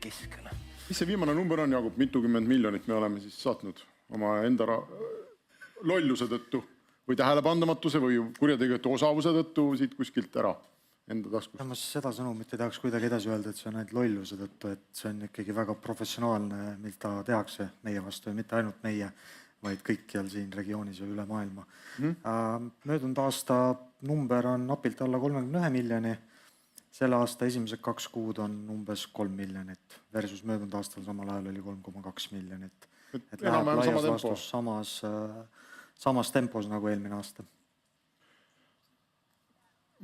keskele. Mis see viimane number on, Jaagup, mitukümmend miljonit me oleme siis saatnud oma enda lolluse tõttu või tähelepandamatuse või kurjategijate osavuse tõttu siit kuskilt ära enda taskust? Ma seda sõnumit ei tahaks kuidagi edasi öelda, et see on ainult lolluse tõttu, et see on ikkagi väga professionaalne, mida tehakse meie vastu ja mitte ainult meie, vaid kõikjal siin regioonis ja üle maailma. Möödunud aasta number on napilt alla 31 miljoni. Selle aasta esimesed 2 kuud on umbes 3 miljonit versus möödunud aastal samal ajal oli 3,2 miljonit. Et läheb laias laastus samas tempos nagu eelmine aasta.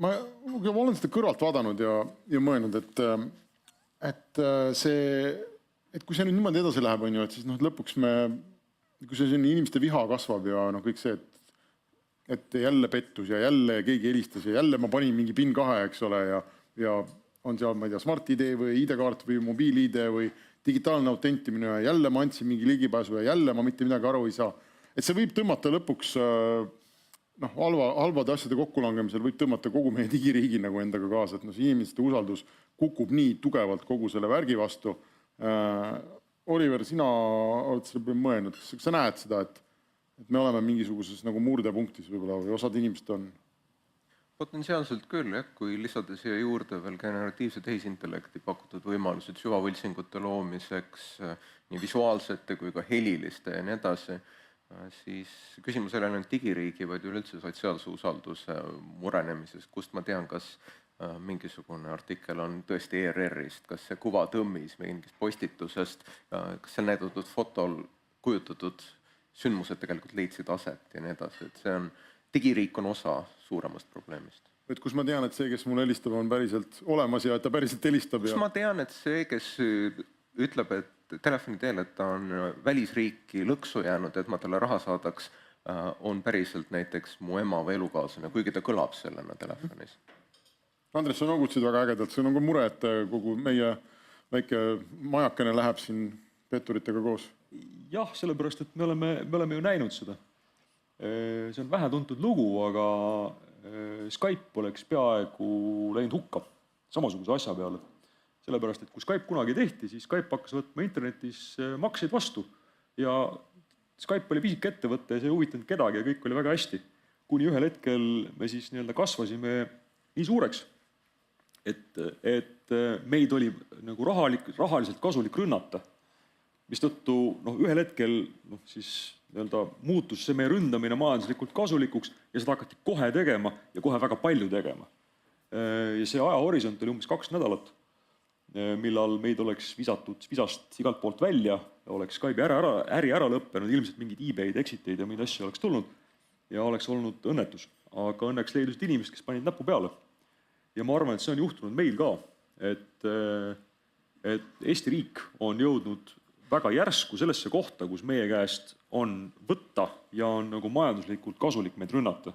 Ma olen seda kõrvalt vaadanud ja mõelnud, et kui see nüüd niimoodi edasi läheb, et siis lõpuks kui see inimeste viha kasvab ja kõik see, et jälle pettus ja jälle keegi helistas ja jälle ma panin mingi PIN 2, eks ole, ja on seal, ma ei tea, Smart-ID või ID-kaart või mobiil-ID või digitaalne autentimine ja jälle ma andsin mingi ligipääsu ja jälle ma mitte midagi aru ei saa. Et see võib tõmmata lõpuks halvade asjade kokkulangemisel võib tõmmata kogu meie digiriigi nagu endaga kaasa, et inimeste usaldus kukub nii tugevalt kogu selle värgi vastu. Oliver, sina oled selle peale mõelnud, kas sa näed seda, et me oleme mingisuguses nagu murdepunktis võib-olla või osad inimesed on? Potentsiaalselt küll, kui lisada siia juurde veel generatiivse tehisintellekti pakutud võimalused süvavõltsingute loomiseks, nii visuaalsete kui ka heliliste ja nii edasi, siis küsimus ei ole ainult digiriigi, vaid üleüldse sotsiaalse usalduse murenemises, kust ma tean, kas mingisugune artikkel on tõesti ERR-ist, kas see kuva tõmmis mingist postitusest, kas seal näidatud fotol kujutatud sündmused tegelikult leidsid aset ja nii edasi, et see on digiriik on osa suuremast probleemist. Et kus ma tean, et see, kes mulle helistab, on päriselt olemas ja et ta päriselt helistab? Kus ma tean, et see, kes ütleb, et telefoni teel, et ta on välisriiki lõksu jäänud, et ma talle raha saadaks, on päriselt näiteks mu ema või elukaaslane, kuigi ta kõlab sellena telefonis. Andres, sa noogutsid väga ägedalt. See on nagu mure, et kogu meie väike majakene läheb siin petturitega koos. Jah, sellepärast, et me oleme ju näinud seda. See on vähe tuntud lugu, aga Skype oleks peaaegu läinud hukka samasuguse asja peale. Sellepärast, et kui Skype kunagi tehti, siis Skype hakkas võtma internetis makseid vastu. Ja Skype oli pisik ettevõte ja see ei huvitanud kedagi ja kõik oli väga hästi. Kuni ühel hetkel me siis kasvasime nii suureks, et meid oli nagu rahaliselt kasulik rünnata. Mistõttu ühel hetkel siis muutus see meie ründamine majanduslikult kasulikuks ja seda hakati kohe tegema ja kohe väga palju tegema. Ja see ajahorisont oli umbes 2 nädalat, millal meid oleks visatud visast igalt poolt välja ja oleks Skype'i äri ära lõppenud, ilmselt mingid eBay'd, Exiteid ja mingi asju oleks tulnud ja oleks olnud õnnetus. Aga õnneks leidusid inimesed, kes panid näpu peale. Ja ma arvan, et see on juhtunud meil ka, et Eesti riik on jõudnud väga järsku sellesse kohta, kus meie käest on võtta ja on nagu majanduslikult kasulik meid rünnata.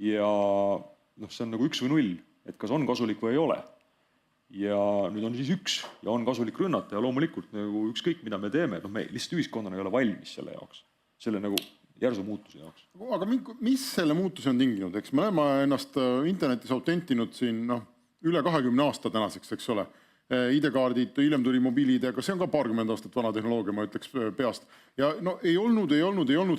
Ja see on nagu 1 või 0, et kas on kasulik või ei ole. Ja nüüd on siis 1 ja on kasulik rünnata ja loomulikult nagu ükskõik, mida me teeme, me lihtsalt ühiskonnana ei ole valmis selle jaoks, selle nagu järsu muutuse jaoks. Aga mis selle muutuse on tinginud? Eks me oleme ennast internetis autentinud siin üle 20 aasta tänaseks, eks ole. ID-kaardid, hiljem tuli mobiil-ID, aga see on ka paarkümmend aastat vana tehnoloogia, ma ütleks peast. Ja ei olnud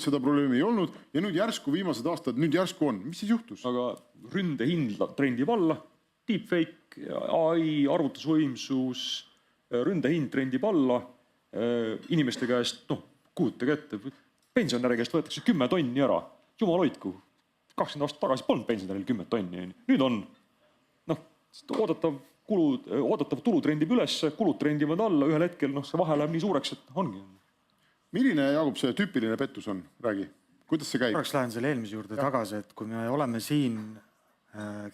seda probleemi, ei olnud. Ja nüüd järsku viimased aastad, nüüd järsku on. Mis siis juhtus? Aga ründehind trendib alla, deepfake, AI, arvutusvõimsus, ründehind trendib alla, inimeste käest, kujutage ette, pensionäri käest võetakse 10 tonni ära. Jumal hoidku, 20 aastat tagasi polnud pensionäril 10 tonni. Nüüd on oodatav tulu trendib üles, kulud trendivad alla, ühel hetkel see vahe läheb nii suureks, et ongi. Milline, Jaagup, see tüüpiline pettus on? Räägi, kuidas see käib? Korraks lähen selle eelmise juurde tagasi, et kui me oleme siin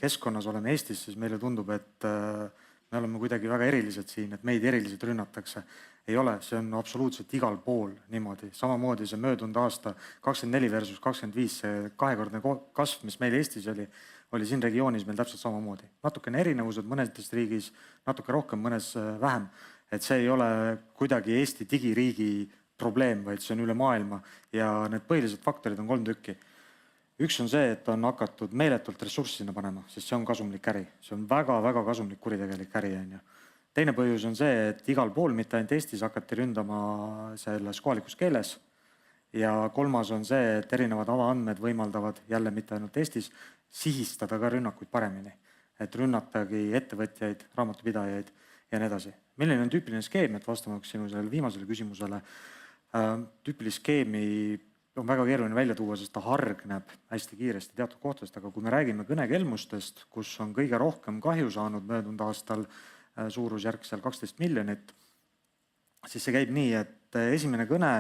keskkonnas, oleme Eestis, siis meile tundub, et me oleme kuidagi väga erilised siin, et meid eriliselt rünnatakse. Ei ole, see on absoluutselt igal pool niimoodi. Samamoodi see möödunud aasta 24 versus 25, see 2-kordne kasv, mis meil Eestis oli siin regioonis meil täpselt samamoodi. Natukene erinevused mõnes riigis, natuke rohkem, mõnes vähem. Et see ei ole kuidagi Eesti digiriigi probleem, vaid see on üle maailma ja need põhilised faktorid on 3 tükki. Üks on see, et on hakatud meeletult ressurssi sinna panema, sest see on kasumlik äri. See on väga-väga kasumlik kuritegelik äri. teine põhjus on see, et igal pool, mitte ainult Eestis, hakati ründama selles kohalikus keeles. Ja kolmas on see, et erinevad avaandmed võimaldavad jälle mitte ainult Eestis sihistada ka rünnakuid paremini. Et rünnatagi ettevõtjaid, raamatupidajaid ja nii edasi. Milline on tüüpiline skeem, et vastamaks sinu sellele viimasele küsimusele? Tüüpilist skeemi on väga keeruline välja tuua, sest ta hargneb hästi kiiresti teatud kohtadest, aga kui me räägime kõnekelmustest, kus on kõige rohkem kahju saanud möödunud aastal suurusjärk seal 12 miljonit, siis see käib nii, et esimene kõne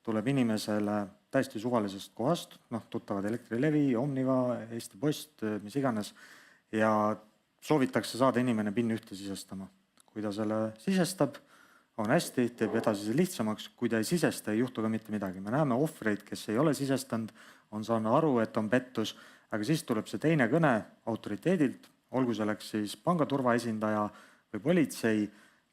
tuleb inimesele täiesti suvalisest kohast, tuttavad Elektrilevi, Omniva, Eesti Post, mis iganes, ja soovitakse saada inimene PIN ühte sisestama. Kui ta selle sisestab, on hästi, teeb edasi lihtsamaks, kui ta ei sisesta, ei juhtu ka mitte midagi. Me näeme ohvreid, kes ei ole sisestanud, on saanud aru, et on pettus, aga siis tuleb see teine kõne autoriteedilt, olgu selleks siis pangaturva esindaja või politsei,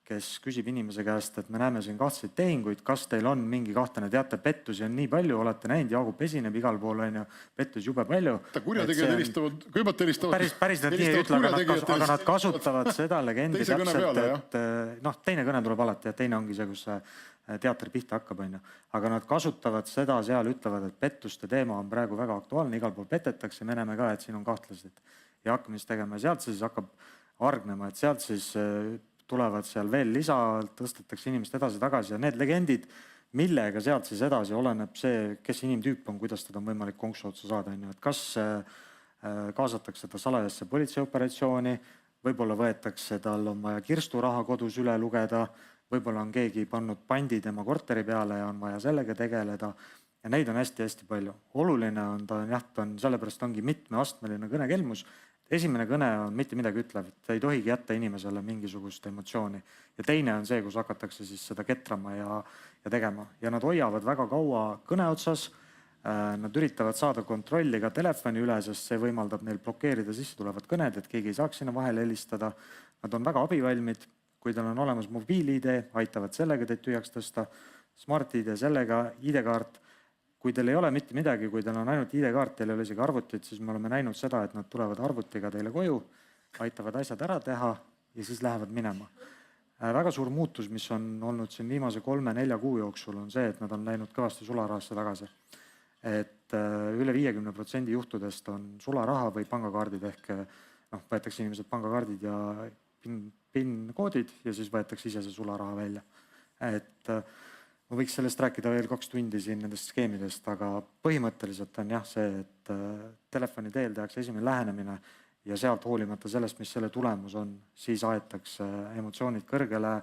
kes küsib inimese käest, et me näeme siin kahtlaseid tehinguid, kas teil on mingi kahtlane, teate, pettusi on nii palju, olete näinud, Jaagup esineb igal pool, on ju, pettus jube palju. Kurjategijad helistavad, kõigepealt helistavad. Päris nad nii ei ütle, aga nad kasutavad seda legendi täpselt, et teine kõne tuleb alati ja teine ongi see, kus teater pihta hakkab, on ju. Aga nad kasutavad seda, seal ütlevad, et pettuste teema on praegu väga aktuaalne, igal pool petetakse, me näeme ka, et siin on kahtlased ja hakkame siis tegema. Sealt siis hakkab hargnema, et sealt siis tulevad seal veel lisa, tõstetakse inimest edasi-tagasi ja need legendid, millega sealt siis edasi oleneb see, kes inimtüüp on, kuidas teda on võimalik konksu otsa saada. Et kas kaasatakse ta salajasse politseioperatsiooni, võib-olla võetakse, tal on vaja kirsturaha kodus üle lugeda, võib-olla on keegi pannud pandi tema korteri peale ja on vaja sellega tegeleda ja neid on hästi-hästi palju. Oluline on ta, sellepärast ongi mitmeastmeline kõnekelmus. Esimene kõne on mitte midagi ütlev, et ei tohigi jätta inimesele mingisugust emotsiooni. Ja teine on see, kus hakatakse siis seda ketrama ja tegema. Ja nad hoiavad väga kaua kõne otsas, nad üritavad saada kontrolli ka telefoni üle, sest see võimaldab neil blokeerida sisse tulevad kõned, et keegi ei saaks sinna vahele helistada. Nad on väga abivalmid, kui tal on olemas mobiil-ID, aitavad sellega teid tühjaks tõsta, smart-ID sellega, ID-kaart. Kui teil ei ole mitte midagi, kui teil on ainult ID-kaart, teil ei ole isegi arvutit, siis me oleme näinud seda, et nad tulevad arvutiga teile koju, aitavad asjad ära teha ja siis lähevad minema. Väga suur muutus, mis on olnud siin viimase 3-4 kuu jooksul, on see, et nad on läinud kõvasti sularahasse tagasi. Et üle 50% juhtudest on sularaha või pangakaardid ehk võetakse inimesed pangakaardid ja PIN-koodid ja siis võetakse ise see sularaha välja. Et ma võiks sellest rääkida veel 2 tundi siin nendest skeemidest, aga põhimõtteliselt on see, et telefoni teel tehakse esimene lähenemine ja sealt hoolimata sellest, mis selle tulemus on, siis aetakse emotsioonid kõrgele,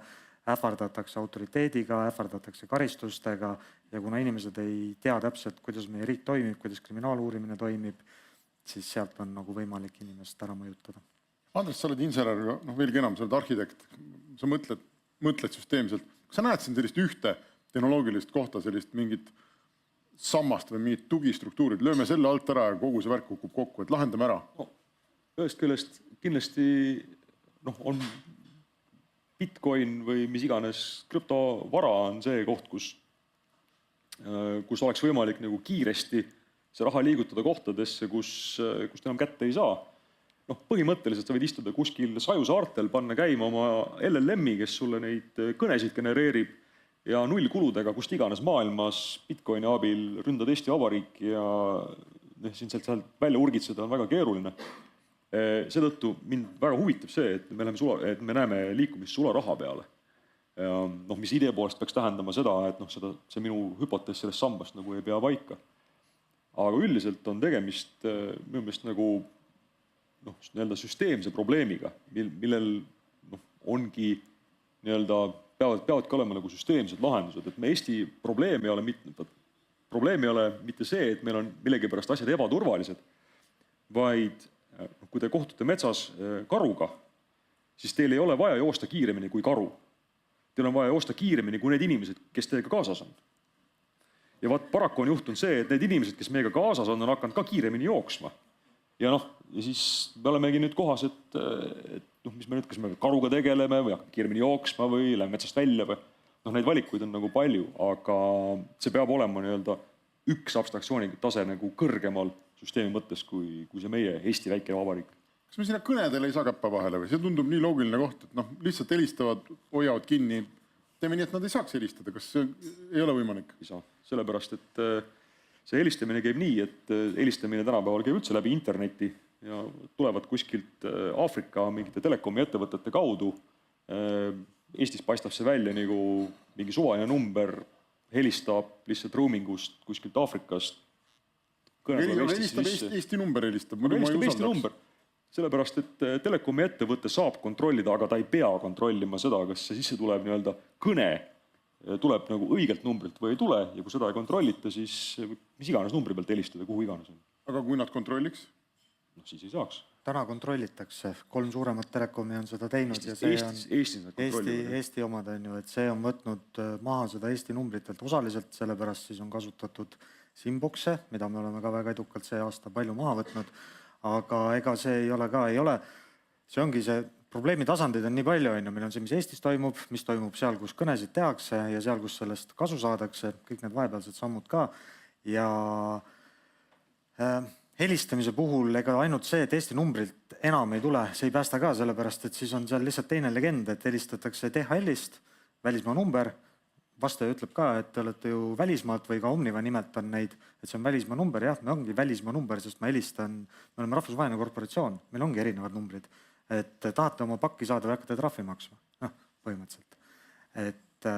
ähvardatakse autoriteediga, ähvardatakse karistustega ja kuna inimesed ei tea täpselt, kuidas meie riik toimib, kuidas kriminaaluurimine toimib, siis sealt on nagu võimalik inimest ära mõjutada. Andres, sa oled insener, veelgi enam, sa oled arhitekt, sa mõtled süsteemselt. Kas sa näed siin sellist ühte tehnoloogilist kohta, sellist mingit sammast või mingit tugistruktuurid, lööme selle alt ära ja kogu see värk kukub kokku, et lahendame ära? Ühest küljest kindlasti on Bitcoin või mis iganes krüptovara on see koht, kus oleks võimalik nagu kiiresti see raha liigutada kohtadesse, kus enam kätte ei saa. Põhimõtteliselt sa võid istuda kuskil Sajusaartel, panna käima oma LLM-i, kes sulle neid kõnesid genereerib ja nullkuludega kust iganes maailmas Bitcoini abil ründad Eesti Vabariik ja siin sealt välja urgitseda on väga keeruline. Seetõttu mind väga huvitab see, et me näeme liikumist sularaha peale. Mis idee poolest peaks tähendama seda, et see minu hüpotees sellest sambast nagu ei pea paika. Aga üldiselt on tegemist minu meelest nagu süsteemse probleemiga, millel ongi peavadki olema nagu süsteemsed lahendused, et me Eesti probleem ei ole mitte see, et meil on millegipärast asjad ebaturvalised, vaid kui te kohtute metsas karuga, siis teil ei ole vaja joosta kiiremini kui karu. Teil on vaja joosta kiiremini kui need inimesed, kes teiega kaasas on. Ja paraku on juhtunud see, et need inimesed, kes meiega kaasas on hakanud ka kiiremini jooksma. Ja siis me olemegi nüüd kohas, et mis me nüüd, kas me karuga tegeleme või hakkame kiiremini jooksma või läheme metsast välja või. Neid valikuid on nagu palju, aga see peab olema üks abstraktsiooni tase nagu kõrgemal süsteemi mõttes kui see meie Eesti väike vabariik. kas me sinna kõnedele ei saa käppa vahele või? See tundub nii loogiline koht, et noh, lihtsalt helistavad, hoiavad kinni. Teeme nii, et nad ei saaks helistada. Kas see ei ole võimalik? Ei saa. Sellepärast, et see helistamine käib nii, et helistamine tänapäeval käib üldse läbi interneti ja tulevad kuskilt Aafrika mingite telekomi ettevõtete kaudu. Eestis paistab see välja nagu mingi suvaline number, helistab lihtsalt roamingust kuskilt Aafrikast. Helistab Eesti number helistab. Helistab Eesti number. Sellepärast, et telekomi ettevõte saab kontrollida, aga ta ei pea kontrollima seda, kas see sisse tuleb nii-öelda kõne, tuleb nagu õigelt numbrilt või ei tule ja kui seda ei kontrollita, siis mis iganes numbri pealt helistada, kuhu iganes on. Aga kui nad kontrolliks? No siis ei saaks. Täna kontrollitakse, 3 suuremat telekomi on seda teinud ja see on Eesti omad on ju, et see on võtnud maha seda Eesti numbritelt osaliselt, sellepärast siis on kasutatud SIM-bokse, mida me oleme ka väga edukalt see aasta palju maha võtnud, aga ega see ei ole, see ongi see, probleemi tasandid on nii palju, meil on see, mis Eestis toimub, mis toimub seal, kus kõnesid tehakse ja seal, kus sellest kasu saadakse, kõik need vahepealsed sammud ka ja helistamise puhul ega ainult see, et Eesti numbrilt enam ei tule, see ei päästa ka, sellepärast et siis on seal lihtsalt teine legend, et helistatakse DHL-ist, välismaa number, vastaja ütleb ka, et te olete ju välismaalt või ka Omniva nimetan neid, et see on välismaa number, jah, me ongi välismaa number, sest ma helistan, me oleme rahvusvaheline korporatsioon, meil ongi erinevad numbrid, et tahate oma pakki saada või hakkate trahvi maksma, põhimõtteliselt. Et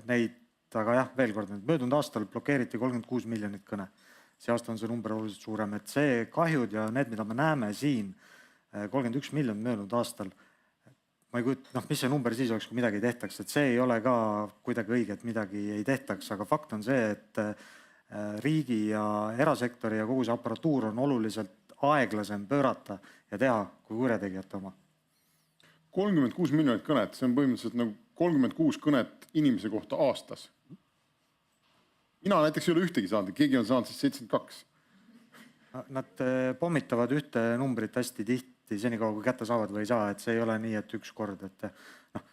neid, aga jah, veel kord, möödunud aastal blokeeriti 36 miljonit kõne. See aasta on see number oluliselt suurem, et see kahjud ja need, mida me näeme siin, 31 miljonit möödunud aastal, ma ei kujuta, mis see number siis oleks, kui midagi ei tehtaks, et see ei ole ka kuidagi õige, et midagi ei tehtaks, aga fakt on see, et riigi ja erasektori ja kogu see aparatuur on oluliselt aeglasem pöörata ja teha kui kurjategijate oma. 36 miljonit kõnet, see on põhimõtteliselt nagu 36 kõnet inimese kohta aastas. Mina näiteks ei ole ühtegi saanud, keegi on saanud siis 72. Nad pommitavad ühte numbrit hästi tihti, senikaua kui kätte saavad või ei saa, et see ei ole nii, et üks kord, et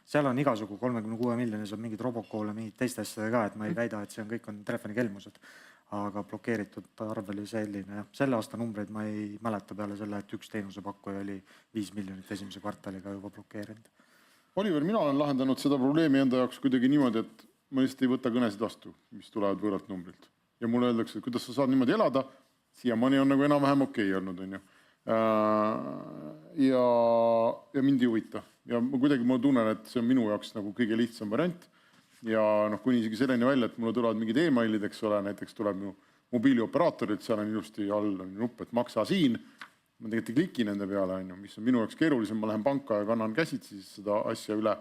seal on igasugu 36 miljonis on mingid robokoole, mingid teiste asjadega ka, et ma ei väida, et see on kõik on telefonikelmused, aga blokeeritud arv oli selline. Selle aasta numbreid ma ei mäleta peale selle, et üks teenusepakkuja oli 5 miljonit esimese kvartaliga juba blokeerinud. Oliver, mina olen lahendanud seda probleemi enda jaoks kuidagi niimoodi, et ma lihtsalt ei võta kõnesid vastu, mis tulevad võõralt numbrilt. Ja mulle öeldakse, et kuidas sa saad niimoodi elada, siiamaani on nagu enam-vähem okei olnud. On ju. Ja mind ei huvita. Ja kuidagi ma tunnen, et see on minu jaoks nagu kõige lihtsam variant. Ja kuni isegi selleni välja, et mulle tulevad mingid e-mailid, eks ole, näiteks tuleb minu mobiilioperaatorilt, seal on ilusti all nupp, et maksa siin. Ma tegelikult ei kliki nende peale, mis on minu jaoks keerulisem, ma lähen panka ja kannan käsitsi seda asja üle.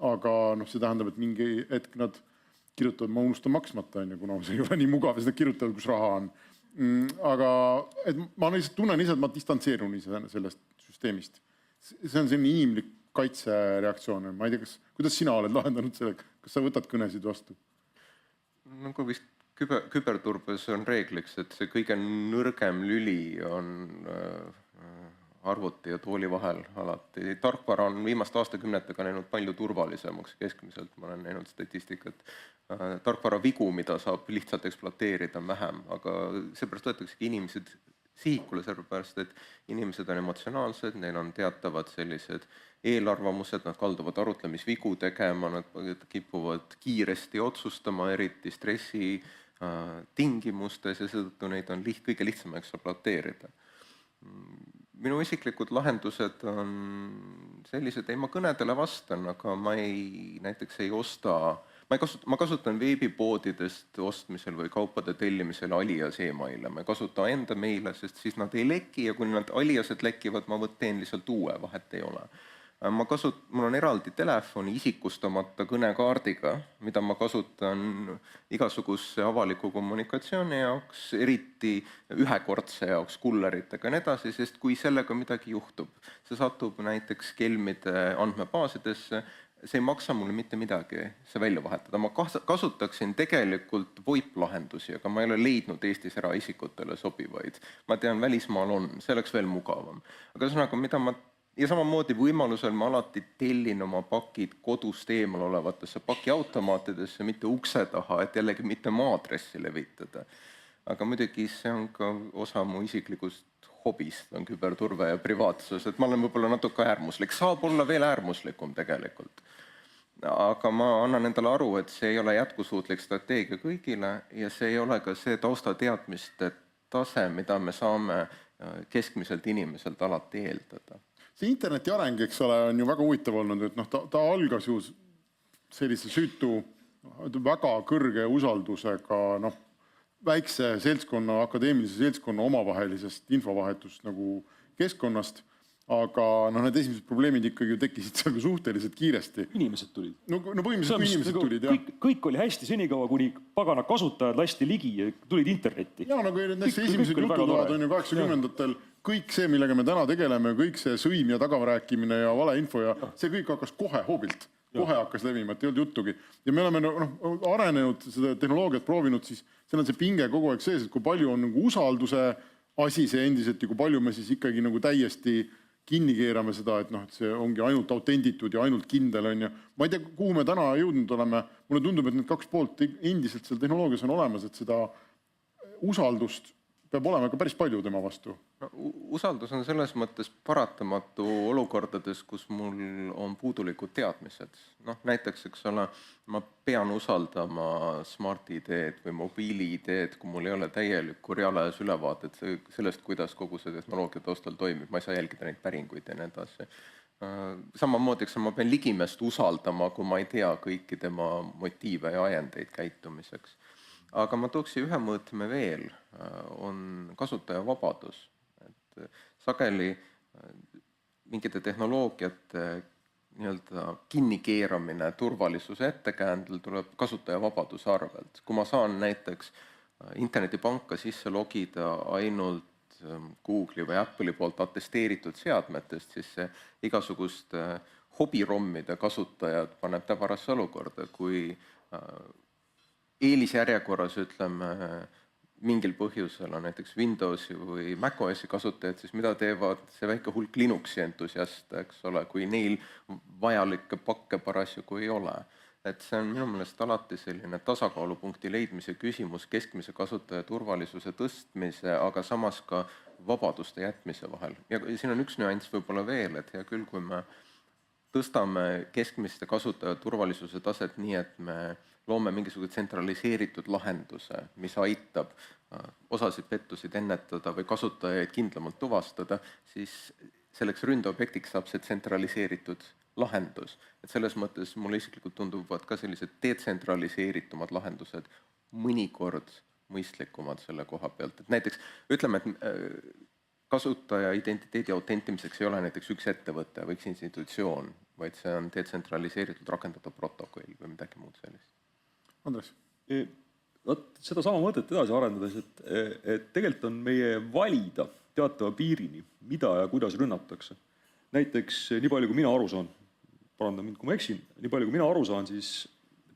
Aga see tähendab, et mingi hetk nad kirjutavad, ma unustan maksmata, kuna see ei ole nii mugav, ja seda kirjutavad, kus raha on. Aga et ma tunnen ise, et ma distantseerun sellest süsteemist. See on selline inimlik kaitsereaktsioon. Ma ei tea, kuidas sina oled lahendanud selle, kas sa võtad kõnesid vastu? Nagu vist küberturbes on reegliks, et see kõige nõrgem lüli on arvuti ja tooli vahel alati. Tarkvara on viimaste aastakümnetega näinud palju turvalisemaks keskmiselt, ma olen näinud statistikat. Tarkvara vigu, mida saab lihtsalt ekspluateerida vähem, aga seepärast võetaksegi inimesed sihikule, sellepärast, et inimesed on emotsionaalsed, neil on teatavad sellised eelarvamused, nad kalduvad arutlemisvigu tegema, nad kipuvad kiiresti otsustama, eriti stressi tingimustes ja seetõttu neid on kõige lihtsam ekspluateerida. Minu isiklikud lahendused on sellised, ma kõnedele vastan, aga ma näiteks ei osta, ma kasutan veebipoodidest ostmisel või kaupade tellimisel alias e-maile. Ma ei kasuta enda meile, sest siis nad ei leki ja kui nad aliased lekivad, ma teen lihtsalt uue, vahet ei ole. Mul on eraldi telefoni isikustamata kõnekaardiga, mida ma kasutan igasuguse avaliku kommunikatsiooni jaoks, eriti ühekordse jaoks kulleritega ja nii edasi, sest kui sellega midagi juhtub, see satub näiteks kelmide andmebaasidesse, see ei maksa mulle mitte midagi, see välja vahetada. Ma kasutaksin tegelikult VoIP-lahendusi, aga ma ei ole leidnud Eestis eraisikutele sobivaid. Ma tean, välismaal on, see oleks veel mugavam. Aga ühesõnaga, ja samamoodi võimalusel ma alati tellin oma pakid kodust eemal olevatesse pakiautomaatidesse, mitte ukse taha, et jällegi mitte maadressi levitada. Aga muidugi see on ka osa mu isiklikust hobist on küberturve ja privaatsus, et ma olen võib-olla natuke äärmuslik, saab olla veel äärmuslikum tegelikult. Aga ma annan endale aru, et see ei ole jätkusuutlik strateegia kõigile ja see ei ole ka see taustateadmiste tase, mida me saame keskmiselt inimeselt alati eeldada. See interneti areng, eks ole, on ju väga huvitav olnud, et ta algas ju sellise süütu, väga kõrge usaldusega, väikse seltskonna, akadeemilise seltskonna omavahelisest infovahetust nagu keskkonnast, aga need esimesed probleemid ikkagi ju tekkisid seal suhteliselt kiiresti. Inimesed tulid. No põhimõtteliselt kui inimesed tulid, jah. Kõik oli hästi senikaua, kuni pagana kasutajad lasti ligi ja tulid internetti. Ja nagu esimesed jututoad on ju 80-ndatel, kõik see, millega me täna tegeleme, kõik see sõim ja tagarääkimine ja valeinfo ja see kõik hakkas kohe hoobilt. Kohe hakkas levima, et ei olnud juttugi. Ja me oleme arenenud seda tehnoloogiat proovinud, siis seal on see pinge kogu aeg sees, et kui palju on nagu usalduse asi see endiselt ja kui palju me siis ikkagi nagu täiesti kinni keerame seda, et see ongi ainult autenditud ja ainult kindel on ja ma ei tea, kuhu me täna jõudnud oleme. Mulle tundub, et need 2 poolt endiselt seal tehnoloogias on olemas, et seda usaldust peab olema ka päris palju tema vastu. Usaldus on selles mõttes paratamatu olukordades, kus mul on puudulikud teadmised. Näiteks, eks ole, ma pean usaldama Smart-ID-d või mobiili-ID-d, kui mul ei ole täielikku reaalajas ülevaadet sellest, kuidas kogu see tehnoloogia taustal toimib. Ma ei saa jälgida neid päringuid ja nii edasi. Samamoodi, eks ma pean ligimest usaldama, kui ma ei tea kõiki tema motiive ja ajendeid käitumiseks. Aga ma tooksin ühe mõõtme veel, on kasutaja vabadus. Et sageli mingite tehnoloogiate kinnikeeramine turvalisuse ettekäändel tuleb kasutaja vabaduse arvelt. Kui ma saan näiteks internetipanka sisse logida ainult Google'i või Apple'i poolt atesteeritud seadmetest, siis see igasugust hobirommide kasutajad paneb täbarasse olukorda, kui eelisjärjekorras, ütleme, mingil põhjusel on näiteks Windowsi või macOSi kasutajad, siis mida teevad see väike hulk Linuxi entusiaste, eks ole, kui neil vajalikke pakke parasjagu ei ole. Et see on minu meelest alati selline tasakaalupunkti leidmise küsimus keskmise kasutaja turvalisuse tõstmise, aga samas ka vabaduste jätmise vahel. Ja siin on üks nüanss võib-olla veel, et hea küll, kui me tõstame keskmiste kasutaja turvalisuse taset nii, et me loome mingisuguse tsentraliseeritud lahenduse, mis aitab osasid pettusid ennetada või kasutajaid kindlamalt tuvastada, siis selleks ründeobjektiks saab see tsentraliseeritud lahendus. Et selles mõttes mulle isiklikult tunduvad ka sellised detsentraliseeritumad lahendused mõnikord mõistlikumad selle koha pealt. Et näiteks ütleme, et kasutaja identiteedi autentimiseks ei ole näiteks üks ettevõte või üks institutsioon, vaid see on detsentraliseeritud rakendatav protokoll või midagi muud sellist. Andres? Seda sama mõtet edasi arendades, et tegelikult on meie valida teatava piirini, mida ja kuidas rünnatakse. Näiteks nii palju, kui mina aru saan, parandan mind, kui ma eksin, nii palju, kui mina aru saan, siis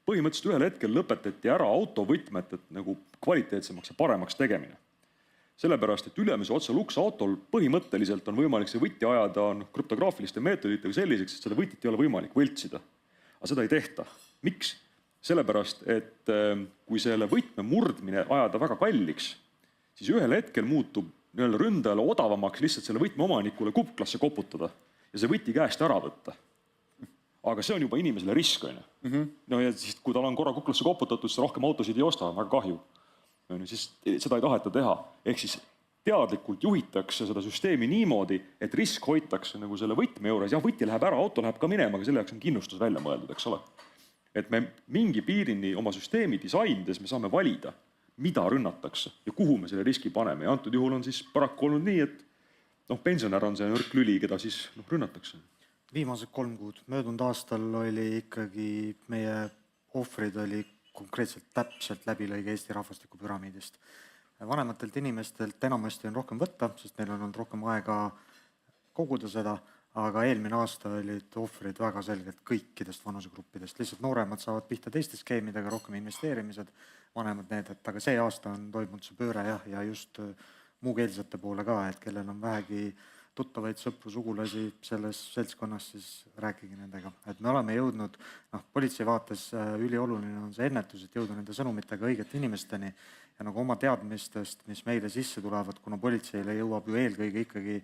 põhimõtteliselt ühel hetkel lõpetati ära autovõtmete nagu kvaliteetsemaks ja paremaks tegemine. Sellepärast, et ülemise otsa luks autol põhimõtteliselt on võimalik see võti ajada krüptograafiliste meetoditega selliseks, et seda võtit ei ole võimalik võltsida. Aga seda ei tehta. Miks? Sellepärast, et kui selle võtme murdmine ajada väga kalliks, siis ühel hetkel muutub ründajale odavamaks lihtsalt selle võtme omanikule kuklasse koputada ja see võti käest ära võtta. Aga see on juba inimesele risk. No ja siis, kui tal on korra kuklasse koputatud, siis rohkem autosid ei osta, väga kahju. Siis seda ei taheta teha. Ehk siis teadlikult juhitakse seda süsteemi niimoodi, et risk hoitakse nagu selle võtme juures. Ja võti läheb ära, auto läheb ka minema, aga selle jaoks on kindlustus välja mõeldud, eks ole. Et me mingi piirini oma süsteemi disainides me saame valida, mida rünnatakse ja kuhu me selle riski paneme. Ja antud juhul on siis paraku olnud nii, et pensionär on see nõrk lüli, keda siis rünnatakse. Viimased 3 kuud. Möödunud aastal oli ikkagi meie ohvrid oli konkreetselt täpselt läbilõige Eesti rahvastikupüramiidist. Vanematelt inimestelt enamasti on rohkem võtta, sest neil on olnud rohkem aega koguda seda, aga eelmine aasta olid ohvrid väga selgelt kõikidest vanusegruppidest. Lihtsalt nooremad saavad pihta teiste skeemidega, rohkem investeerimised, vanemad need, aga see aasta on toimunud see pööre ja just muukeelsete poole ka, et kellel on vähegi tuttavaid, sõpru, sugulasi selles seltskonnas, siis rääkige nendega. Et me oleme jõudnud, politsei vaates ülioluline on see ennetus, et jõuda nende sõnumitega õigete inimesteni ja nagu oma teadmistest, mis meile sisse tulevad, kuna politseile jõuab ju eelkõige ikkagi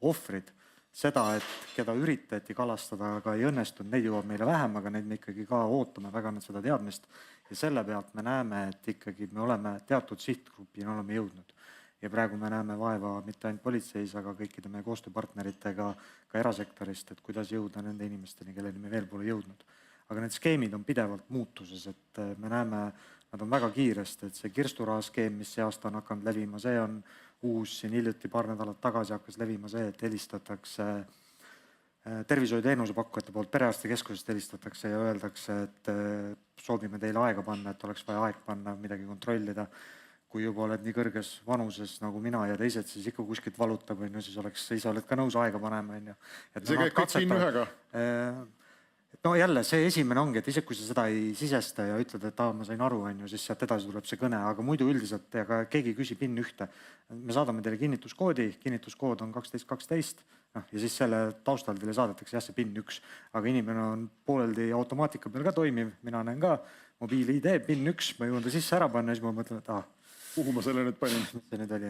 ohvrid, seda, et keda üritati kalastada, aga ei õnnestunud, neid jõuab meile vähem, aga neid me ikkagi ka ootame väga seda teadmist ja selle pealt me näeme, et ikkagi me oleme teatud sihtgrupina oleme jõudnud. Ja praegu me näeme vaeva mitte ainult politseis, aga kõikide meie koostööpartneritega ka erasektorist, et kuidas jõuda nende inimesteni, kelleni me veel pole jõudnud. Aga need skeemid on pidevalt muutuses, et me näeme, nad on väga kiiresti, et see kirsturaha skeem, mis see aasta on hakanud levima, see on uus, siin hiljuti paar nädalat tagasi hakkas levima see, et helistatakse tervishoiuteenuse pakkujate poolt, perearstikeskusest helistatakse ja öeldakse, et soovime teile aega panna, et oleks vaja aeg panna, midagi kontrollida. Kui juba oled nii kõrges vanuses nagu mina ja teised, siis ikka kuskilt valutab, siis ise oled ka nõus aega panema. See käib kõik PIN ühega? No jälle, see esimene ongi, et isegi kui sa seda ei sisesta ja ütled, et ma sain aru, siis sealt edasi tuleb see kõne, aga muidu üldiselt ega keegi ei küsi PIN ühte. Me saadame teile kinnituskoodi, kinnituskood on 1212 ja siis selle taustal teile saadetakse see PIN 1, aga inimene on pooleldi automaatika peal ka toimiv, mina näen ka mobiil-ID, PIN 1, ma jõuan ta sisse ära panna ja siis ma mõtlen, et kuhu ma selle nüüd panin? See nüüd oli,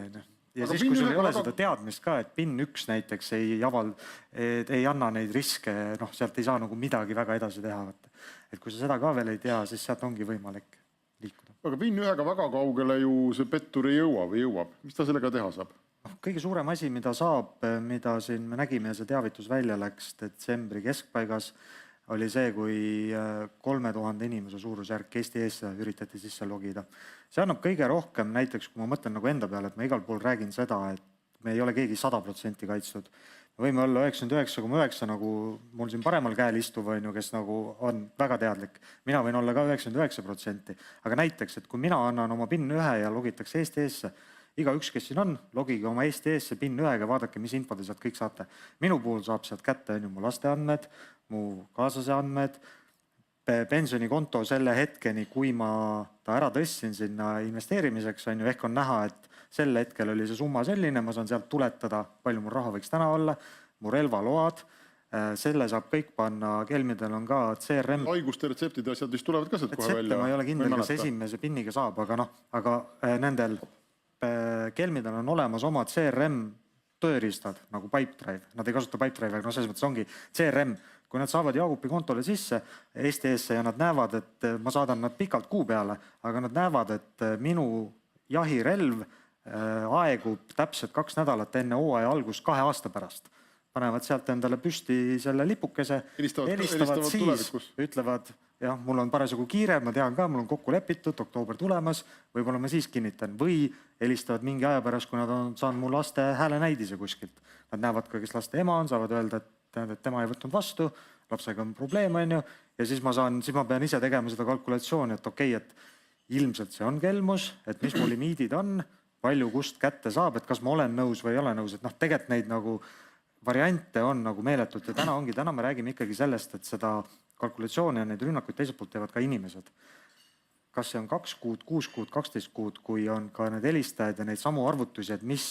ja aga siis, kui sul ei ole seda teadmist ka, et PIN 1 näiteks ei anna neid riske, sealt ei saa nagu midagi väga edasi teha. Et kui sa seda ka veel ei tea, siis sealt ongi võimalik liikuda. Aga PIN 1-ga väga kaugele ju see pettur ei jõua või jõuab. Mis ta sellega teha saab? Kõige suurem asi, mida saab, mida siin me nägime, see teavitus välja läks detsembri keskpaigas, oli see, kui 3000 inimese suurusjärk Eesti eesse üritati sisse logida. See annab kõige rohkem, näiteks kui ma mõtlen nagu enda peale, et ma igal pool räägin seda, et me ei ole keegi 100% kaitstud. Me võime olla 99,9 nagu mul siin paremal käel istuv, kes nagu on väga teadlik. Mina võin olla ka 99%, aga näiteks, et kui mina annan oma PIN 1 ja logitakse Eesti eesse, iga üks, kes siin on, logige oma Eesti eesse PIN 1-ga, vaadake, mis info te sealt kõik saate. Minu puhul saab sealt kätte mu laste andmed, mu kaaslase andmed, pensionikonto selle hetkeni, kui ma ta ära tõstsin sinna investeerimiseks, ehk on näha, et sel hetkel oli see summa selline, ma saan sealt tuletada, palju mul raha võiks täna olla, mu relvaload, selle saab kõik panna, kelmidel on ka CRM. Haiguste retseptid ja asjad vist tulevad ka sealt kohe välja. Ma ei ole kindel, kas esimese PIN-iga saab, aga nendel kelmidel on olemas oma CRM tööriistad nagu Pipedrive. Nad ei kasuta Pipedrive, aga selles mõttes ongi CRM. Kui nad saavad Jaagupi kontole sisse Eesti eesse ja nad näevad, et ma saadan nad pikalt kuu peale, aga nad näevad, et minu jahirelv aegub täpselt 2 nädalat enne hooaja algust 2 aasta pärast. Panevad sealt endale püsti selle lipukese, helistavad siis, ütlevad, jah, mul on parasjagu kiire, ma tean ka, mul on kokku lepitud, oktoober tulemas, võib-olla ma siis kinnitan. Või helistavad mingi aja pärast, kui nad on saanud mu laste häälenäidise kuskilt. Nad näevad ka, kes laste ema on, saavad öelda, et tema ei võtnud vastu, lapsega on probleem, ja siis ma pean ise tegema seda kalkulatsiooni, et okei, et ilmselt see on kelmus, et mis mu limiidid on, palju kust kätte saab, et kas ma olen nõus või ei ole nõus, et tegelikult neid nagu variante on nagu meeletult ja täna me räägime ikkagi sellest, et seda kalkulatsiooni ja neid rünnakuid teiselt poolt teevad ka inimesed. Kas see on 2 kuud, 6 kuud, 12 kuud, kui on ka need helistajad ja neid samu arvutusi, et mis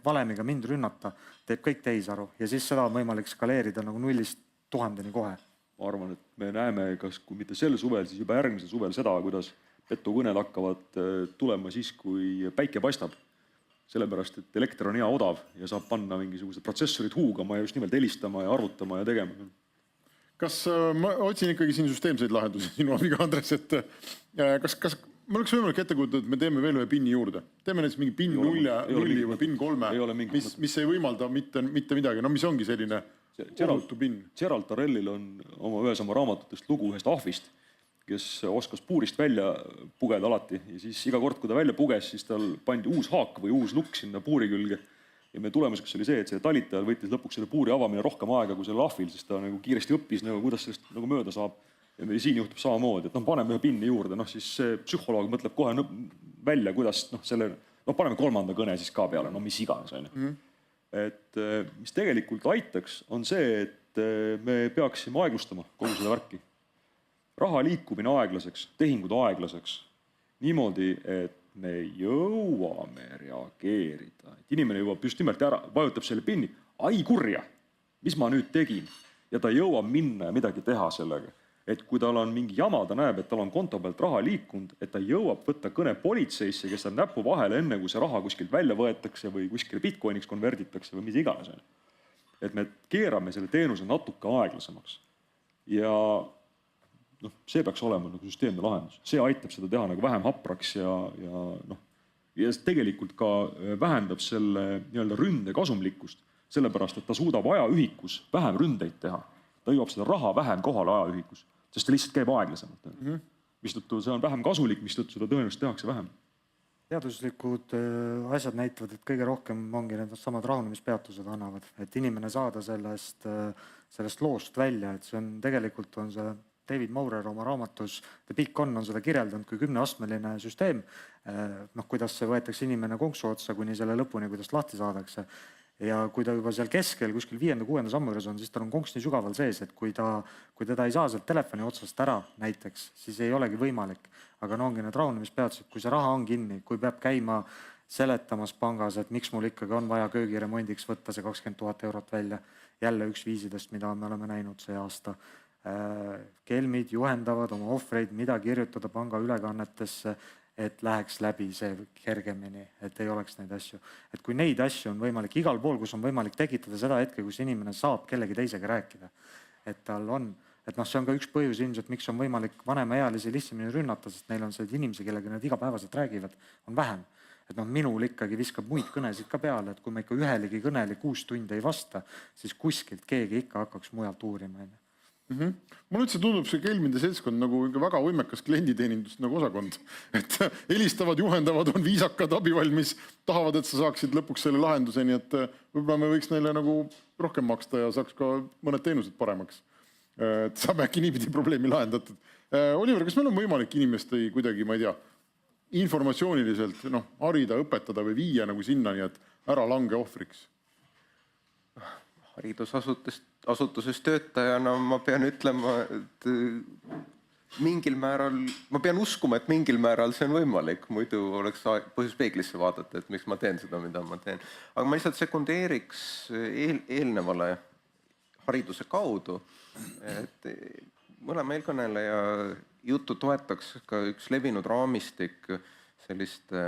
valemiga mind rünnata, teeb kõik tehisaru ja siis seda on võimalik skaleerida nagu 0-st 1000-ni kohe. Ma arvan, et me näeme, kas kui mitte sel suvel, siis juba järgmisel suvel seda, kuidas petukõned hakkavad tulema siis, kui päike paistab. Sellepärast, et elekter on hea odav ja saab panna mingisugused protsessorid huugama ja just nimelt helistama ja arvutama ja tegema. Kas ma otsin ikkagi siin süsteemseid lahendusi sinu abiga, Andres, et kas ma oleks võimalik ette kujutada, et me teeme veel ühe PIN-i juurde? Teeme näiteks mingi PIN 0 või PIN 3, mis ei võimalda mitte midagi. No mis ongi selline ohutu PIN? Gerald Tarellil on ühes oma raamatutest lugu ühest ahvist, kes oskas puurist välja pugeda alati ja siis iga kord, kui ta välja puges, siis tal pandi uus haak või uus lukk sinna puuri külge. Ja meie tulemuseks oli see, et see talitajal võttis lõpuks selle puuri avamine rohkem aega kui selle ahvil, sest ta nagu kiiresti õppis, kuidas sellest nagu mööda saab. Ja siin juhtub samamoodi, et paneme ühe PIN-i juurde, siis see psühholoog mõtleb kohe välja, kuidas paneme 3. kõne siis ka peale, mis iganes. Et mis tegelikult aitaks, on see, et me peaksime aeglustama kogu seda värki. Raha liikumine aeglaseks, tehingud aeglaseks, niimoodi, et me jõuame reageerida. Et inimene jõuab just nimelt ära, vajutab selle PIN-i, ai kurja, mis ma nüüd tegin, ja ta jõuab minna ja midagi teha sellega. Et kui tal on mingi jama, ta näeb, et tal on konto pealt raha liikunud, et ta jõuab võtta kõne politseisse, kes on näpu vahele enne, kui see raha kuskilt välja võetakse või kuskil bitcoiniks konverditakse või mis iganes. Et me keerame selle teenuse natuke aeglasemaks. Ja see peaks olema nagu süsteemne lahendus. See aitab seda teha nagu vähem hapraks ja tegelikult ka vähendab selle nii-öelda ründe kasumlikkust, sellepärast, et ta suudab ajaühikus vähem ründeid teha. Ta jõuab seda raha vähem kohale ajaühikus, sest ta lihtsalt käib aeglasemalt. Mistõttu see on vähem kasulik, mistõttu seda tõenäoliselt tehakse vähem. Teaduslikud asjad näitavad, et kõige rohkem ongi need samad rahunemispeatused annavad, et inimene saada sellest loost välja, et see on tegelikult on see David Maurer oma raamatus The Big Con on seda kirjeldanud kui 10-astmeline süsteem, kuidas see võetakse inimene konksu otsa kuni selle lõpuni, kuidas lahti saadakse. Ja kui ta juba seal keskel kuskil 5.-6. sammu juures on, siis tal on konks nii sügaval sees, et kui teda ei saa sealt telefoni otsast ära näiteks, siis ei olegi võimalik. Aga ongi need rahunemispeatused, kui see raha on kinni, kui peab käima seletamas pangas, et miks mul ikkagi on vaja köögiremondiks võtta see 20 000 eurot välja, jälle üks viisidest, mida me oleme näinud see aasta. Kelmid juhendavad oma ohvreid, mida kirjutada panga ülekannetesse, et läheks läbi see kergemini, et ei oleks neid asju. Et kui neid asju on võimalik igal pool, kus on võimalik tekitada seda hetke, kus inimene saab kellegi teisega rääkida, et tal on, et see on ka üks põhjus ilmselt, miks on võimalik vanemaealisi lihtsamini rünnata, sest neil on see inimesi, kellega nad igapäevaselt räägivad, on vähem. Et minul ikkagi viskab muid kõnesid ka peale, et kui ma ikka ühelegi kõneli 6 tundi ei vasta, siis kuskilt keegi ikka hakkaks mujalt uurima. Mulle üldse tundub see kelmide seltskond nagu väga võimekas klienditeenindust nagu osakond. Et helistavad, juhendavad, on viisakad, abivalmis, tahavad, et sa saaksid lõpuks selle lahenduseni, et võib-olla me võiks neile nagu rohkem maksta ja saaks ka mõned teenused paremaks. Et saame äkki niipidi probleemi lahendatud. Oliver, kas meil on võimalik inimeste kuidagi, ma ei tea, informatsiooniliselt harida, õpetada või viia nagu sinna, nii et ära lange ohvriks? Haridusasutuses töötajana ma pean ütlema, et mingil määral, ma pean uskuma, et mingil määral see on võimalik, muidu oleks põhjus peeglisse vaadata, et miks ma teen seda, mida ma teen. Aga ma lihtsalt sekundeeriks eelnevale hariduse kaudu, et mõlema eelkõneleja juttu toetaks ka üks levinud raamistik selliste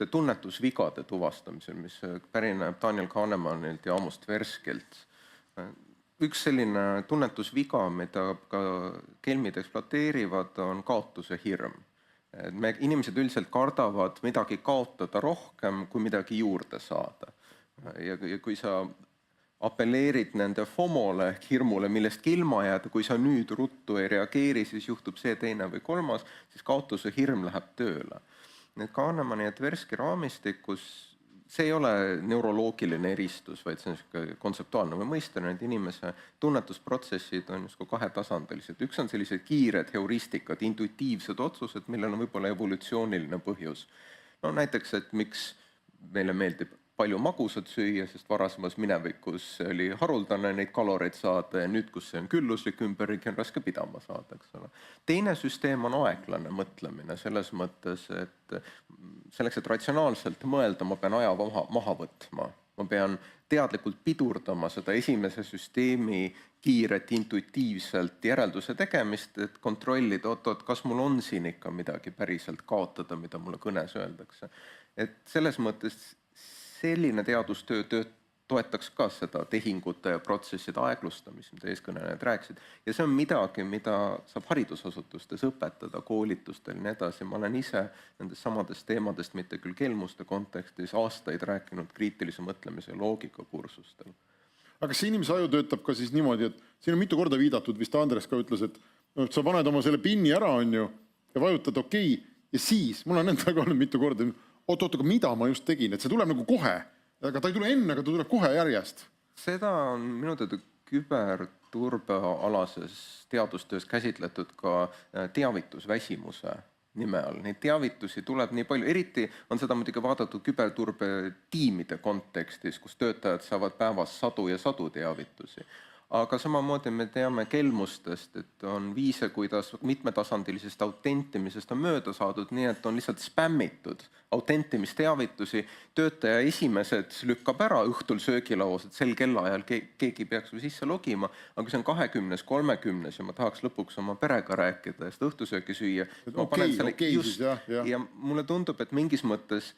tunnetusvigade tuvastamisel, mis pärineb Daniel Kahnemanilt ja Amos Tverskilt. Üks selline tunnetusviga, mida ka kelmid ekspluateerivad, on kaotuse hirm. Inimesed üldiselt kardavad midagi kaotada rohkem, kui midagi juurde saada. Ja kui sa apelleerid nende FOMO-le, hirmule, millest ilma jääda, kui sa nüüd ruttu ei reageeri, siis juhtub see teine või kolmas, siis kaotuse hirm läheb tööle. Need Kahnemani ja Tverski raamistikus, see ei ole neuroloogiline eristus, vaid see on kontseptuaalne või mõiste, need inimese tunnetusprotsessid on justkui kahetasandilised. Üks on sellised kiired heuristikad, intuitiivsed otsused, millel on võib-olla evolutsiooniline põhjus. Näiteks, et miks meile meeldib palju magusat süüa, sest varasemas minevikus oli haruldane neid kaloreid saada ja nüüd, kus see on külluslik ümberringi, on raske pidama saada. Teine süsteem on aeglane mõtlemine selles mõttes, et selleks, et ratsionaalselt mõelda, ma pean aja maha võtma. Ma pean teadlikult pidurdama seda esimese süsteemi kiiret intuitiivselt järelduse tegemist, et kontrollida, kas mul on siin ikka midagi päriselt kaotada, mida mulle kõnes öeldakse. Et selles mõttes selline teadustöö toetaks ka seda tehingute ja protsesside aeglustamist, mida eeskõnelejad rääkisid. Ja see on midagi, mida saab haridusasutustes õpetada, koolitustel ja nii edasi. Ma olen ise nendest samadest teemadest, mitte küll kelmuste kontekstis, aastaid rääkinud kriitilise mõtlemise loogikakursustel. Aga see inimese aju töötab ka siis niimoodi, et siin on mitu korda viidatud, vist Andres ka ütles, et sa paned oma selle pinni ära, ja vajutad okei, ja siis, mul on endaga olnud mitu korda, oot, mida ma just tegin, et see tuleb nagu kohe, aga ta ei tule enne, aga ta tuleb kohe järjest. Seda on minu teada küberturbealases teadustöös käsitletud ka teavitusväsimuse nime all. Neid teavitusi tuleb nii palju, eriti on seda muidugi vaadatud küberturbe tiimide kontekstis, kus töötajad saavad päevas sadu ja sadu teavitusi. aga samamoodi me teame kelmustest, et on viise, kuidas mitmetasandilisest autentimisest on mööda saadud, nii et on lihtsalt spämmitud autentimisteavitusi. Töötaja esimesed lükkab ära õhtul söögilauas, et sel kellaajal keegi peaks või sisse logima, aga see on 20, 30 ja ma tahaks lõpuks oma perega rääkida ja seda õhtusööki süüa. Ja mulle tundub, et mingis mõttes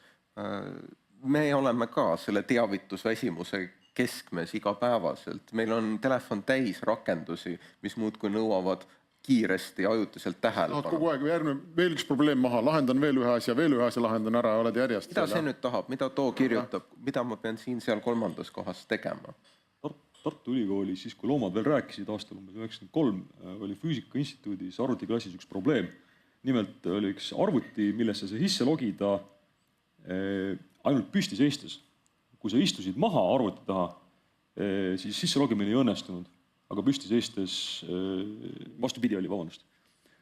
me oleme ka selle teavitusväsimuse keskmes igapäevaselt. Meil on telefon täis rakendusi, mis muudkui nõuavad kiiresti ajutiselt tähelepanu. Kogu aeg veel üks probleem maha, lahendan veel ühe asja lahendan ära, oled järjest. Mida see nüüd tahab, mida too kirjutab, mida ma pean siin seal kolmandas kohas tegema? Tartu Ülikoolis, siis kui loomad veel rääkisid aastal 1993, oli Füüsika Instituudis arvutiklassis üks probleem. Nimelt oli üks arvuti, millesse sa sisse logida ainult püsti seistes. Kui sa istusid maha arvuti taha, siis sisse logimine ei õnnestunud, aga püsti seistes, vastupidi oli, vabandust.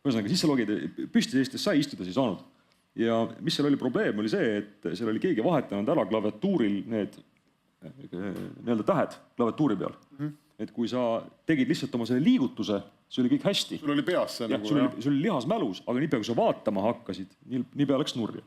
Ühesõnaga, sisse logida, püsti seistes sai istuda ei saanud. Ja mis seal oli probleem, oli see, et seal oli keegi vahetanud ära klaviatuuril need tähed klaviatuuri peal. Et kui sa tegid lihtsalt oma selle liigutuse, see oli kõik hästi. Sul oli peas see nagu, sul oli lihas mälus, aga niipea kui sa vaatama hakkasid, niipea läks nurja.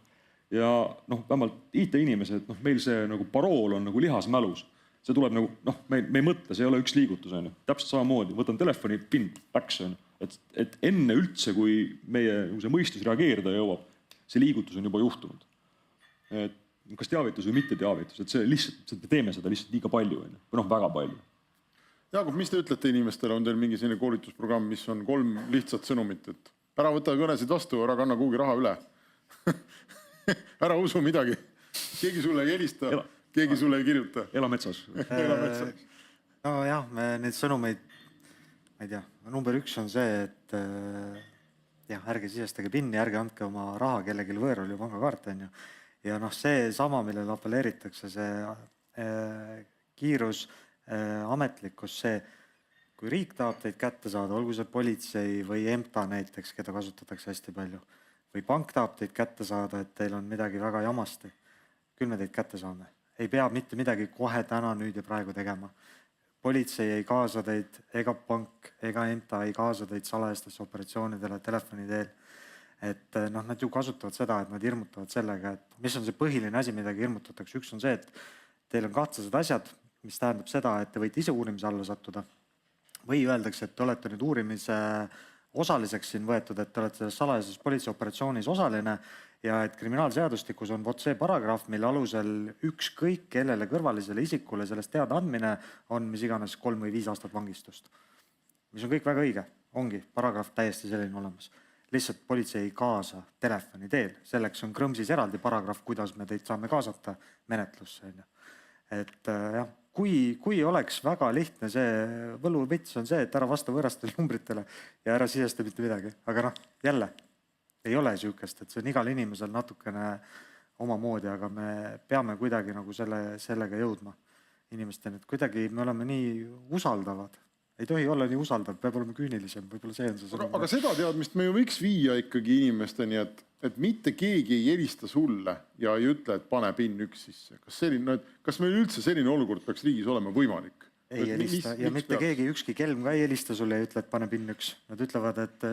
Ja vähemalt IT-inimesed, meil see nagu parool on nagu lihas mälus. See tuleb nagu, me ei mõtle, see ei ole üks liigutus. Täpselt samamoodi, võtan telefoni, pin, läks. Et enne üldse, kui meie see mõistus reageerida jõuab, see liigutus on juba juhtunud. Et kas teavitus või mitte teavitus, et see lihtsalt, me teeme seda lihtsalt liiga palju, või väga palju. Jaakob, mis te ütlete inimestele, on teil mingi selline koolitusprogramm, mis on 3 lihtsat sõnumit, et ära võta kõnesid vastu, ära kanna kuhugi raha üle. Ära usu midagi. Keegi sulle ei helista, keegi sulle ei kirjuta. Ela metsas. No jah, need sõnumeid, ma ei tea, number 1 on see, et ärge sisestage pinni, ärge andke oma raha kellelgi võõral ju pangakaart. Ja see sama, millele apelleeritakse, see kiirus, ametlikkus, see, kui riik tahab teid kätte saada, olgu see politsei või EMTA näiteks, keda kasutatakse hästi palju, või pank tahab teid kätte saada, et teil on midagi väga jamasti, küll me teid kätte saame. Ei pea mitte midagi kohe täna, nüüd ja praegu tegema. Politsei ei kaasa teid, ega pank, ega EMTA ei kaasa teid salajastesse operatsioonidele telefoni teel. Et nad ju kasutavad seda, et nad hirmutavad sellega, et mis on see põhiline asi, midagi hirmutatakse. Üks on see, et teil on kahtlased asjad, mis tähendab seda, et te võite ise uurimise alla sattuda. Või öeldakse, et te olete nüüd uurimise osaliseks siin võetud, et te olete salajases politseioperatsioonis osaline ja et kriminaalseadustikus on see paragrahv, mille alusel ükskõik kellele kõrvalisele isikule sellest teada andmine on mis iganes 3 või 5 aastat vangistust. Mis on kõik väga õige, ongi paragrahv täiesti selline olemas. Lihtsalt politsei ei kaasa telefoni teel, selleks on Krõmsis eraldi paragrahv, kuidas me teid saame kaasata menetlusse. Et jah, kui oleks väga lihtne, see võluvits on see, et ära vasta võõrastele numbritele ja ära sisesta mitte midagi. Aga jälle, ei ole sihukest, et see on igal inimesel natukene omamoodi, aga me peame kuidagi nagu sellega jõudma inimesteni, et kuidagi me oleme nii usaldavad. Ei tohi olla nii usaldav, peab olema küünilisem, võib-olla see on see sõnum. Aga seda teadmist me ju võiks viia ikkagi inimesteni, et mitte keegi ei helista sulle ja ei ütle, et pane PIN 1 sisse. Kas meil üldse selline olukord peaks riigis olema võimalik? Ei helista ja mitte keegi, ükski kelm ka ei helista sulle ja ütle, et pane PIN 1. Nad ütlevad, et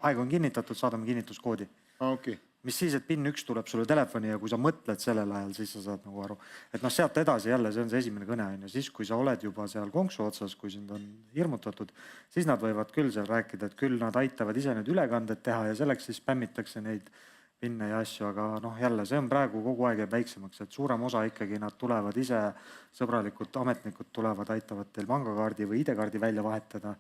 aeg on kinnitatud, saadame kinnituskoodi. Okay. Mis siis, et PIN 1 tuleb sulle telefoni ja kui sa mõtled sellel ajal, siis sa saad nagu aru. Et sealt edasi jälle, see on see esimene kõne. Siis, kui sa oled juba seal konksu otsas, kui sind on hirmutatud, siis nad võivad küll seal rääkida, et küll nad aitavad ise need ülekanded teha ja selleks siis spämmitakse neid pinne ja asju. Aga jälle, see on praegu kogu aeg jääb väiksemaks, et suurem osa ikkagi nad tulevad ise, sõbralikud ametnikud tulevad, aitavad teil pangakaardi või ID-kaardi välja vahetada,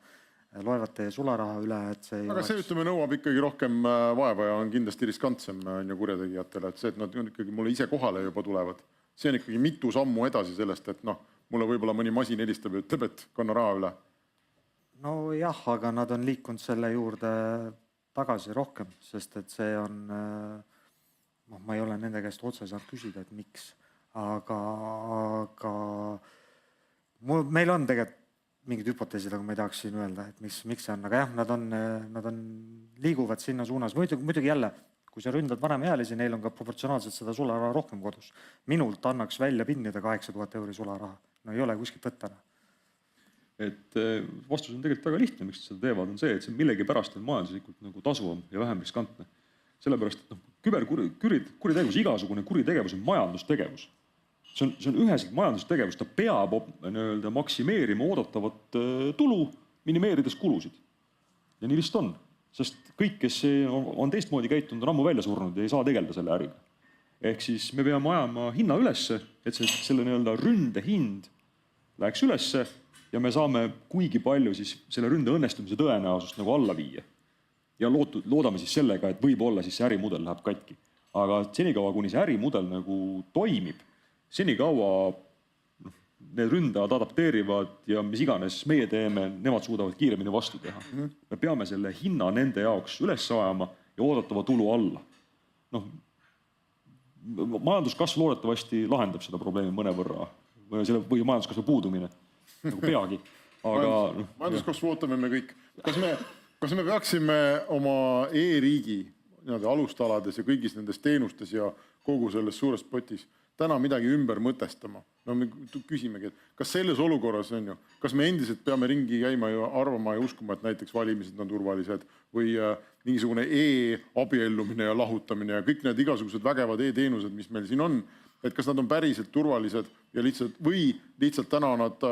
loevad teie sularaha üle, et see aga see ütleme nõuab ikkagi rohkem vaeva ja on kindlasti riskantsem kurjategijatele, et see, et nad ikkagi mulle ise kohale juba tulevad. See on ikkagi mitu sammu edasi sellest, et mulle võib-olla mõni masin helistab ja ütleb, et kanna raha üle. No jah, aga nad on liikunud selle juurde tagasi rohkem, sest et see on, ma ei ole nende käest otse saanud küsida, et miks, aga meil on tegelikult mingid hüpoteesid, aga ma ei tahaks siin öelda, et miks see on, aga jah, nad liiguvad sinna suunas. Muidugi jälle, kui sa ründad vanemaealisi, neil on ka proportsionaalselt seda sularaha rohkem kodus. Minult annaks välja pinnida 8000 € sularaha. No ei ole kuskilt võttana. et vastus on tegelikult väga lihtne, miks nad seda teevad, on see, et see millegipärast on majanduslikult nagu tasuvam ja vähem riskantne. Sellepärast, et küberkuritegevus, igasugune kuritegevus on majandustegevus. See on üheselt majandustegevus, ta peab maksimeerima oodatavat tulu, minimeerides kulusid. Ja nii lihtsalt on, sest kõik, kes on teistmoodi käitunud, on ammu välja surnud ja ei saa tegeleda selle äriga. Ehk siis me peame ajama hinna ülesse, et selle ründe hind läheks ülesse ja me saame kuigi palju siis selle ründe õnnestumise tõenäosust nagu alla viia. Ja loodame siis sellega, et võib-olla siis see ärimudel läheb katki. Aga senikaua, kuni see ärimudel nagu toimib, senikaua need ründajad adapteerivad ja mis iganes meie teeme, nemad suudavad kiiremini vastu teha. Me peame selle hinna nende jaoks üles ajama ja oodatava tulu alla. Majanduskasv loodetavasti lahendab seda probleemi mõnevõrra või majanduskasvu puudumine nagu peagi. Aga majanduskasvu ootame me kõik. Kas me peaksime oma e-riigi alustalades ja kõigis nendes teenustes ja kogu selles suures potis täna midagi ümber mõtestama? No me küsimegi, et kas selles olukorras on ju, kas me endiselt peame ringi käima ja arvama ja uskuma, et näiteks valimised on turvalised või mingisugune e-abiellumine ja lahutamine ja kõik need igasugused vägevad e-teenused, mis meil siin on, et kas nad on päriselt turvalised ja lihtsalt täna nad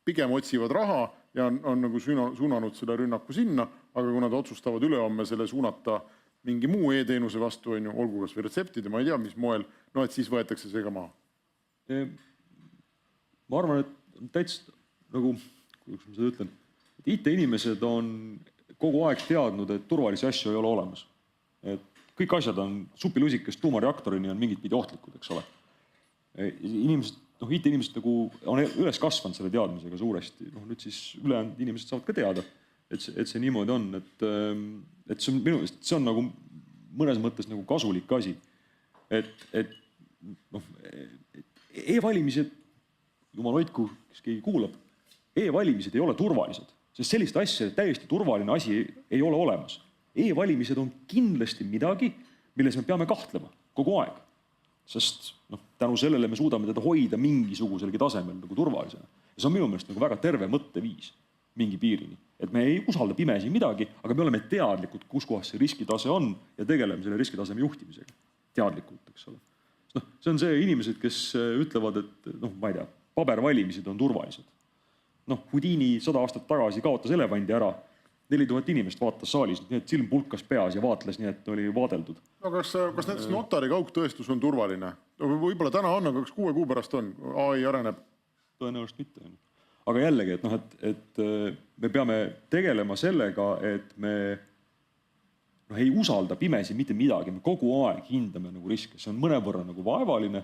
pigem otsivad raha ja on nagu suunanud selle rünnaku sinna, aga kui nad otsustavad ülehomme selle suunata mingi muu e-teenuse vastu, olgu kas või retseptid ja ma ei tea, mis moel, no et siis võetakse see ka maha. Ma arvan, et täitsa, nagu, kuidas ma seda ütlen, et IT-inimesed on kogu aeg teadnud, et turvalisi asju ei ole olemas. Et kõik asjad on supilusikest tuumareaktorini on mingit pidi ohtlikud, eks ole. IT-inimesed nagu on üles kasvanud selle teadmisega suuresti. Nüüd siis ülejäänud inimesed saavad ka teada, et see niimoodi on. Et see on nagu mõnes mõttes nagu kasulik asi. Et e-valimised, jumal hoidku, kes keegi kuulab, e-valimised ei ole turvalised, sest sellist asja täiesti turvaline asi ei ole olemas. E-valimised on kindlasti midagi, milles me peame kahtlema kogu aeg. Sest tänu sellele me suudame teda hoida mingisuguselgi tasemel nagu turvalisena. Ja see on minu meelest nagu väga terve mõtteviis mingi piirini. Et me ei usalda pimesi midagi, aga me oleme teadlikud, kus kohas see riskitase on ja tegeleme selle riskitaseme juhtimisega. Teadlikult, eks ole. See on see inimesed, kes ütlevad, et ma ei tea, pabervalimised on turvalised. Houdini 100 aastat tagasi kaotas elevandi ära, 4000 inimest vaatas saalis, nii et silm pulkas peas ja vaatles nii, et oli vaadeldud. No kas näiteks notari kaugtõestus on turvaline? Võib-olla täna on, aga 6 kuu pärast on, AI areneb. Tõenäoliselt mitte. Aga jällegi, et me peame tegelema sellega, et me ei usalda pimesi mitte midagi, me kogu aeg hindame nagu riske, see on mõnevõrra nagu vaevaline,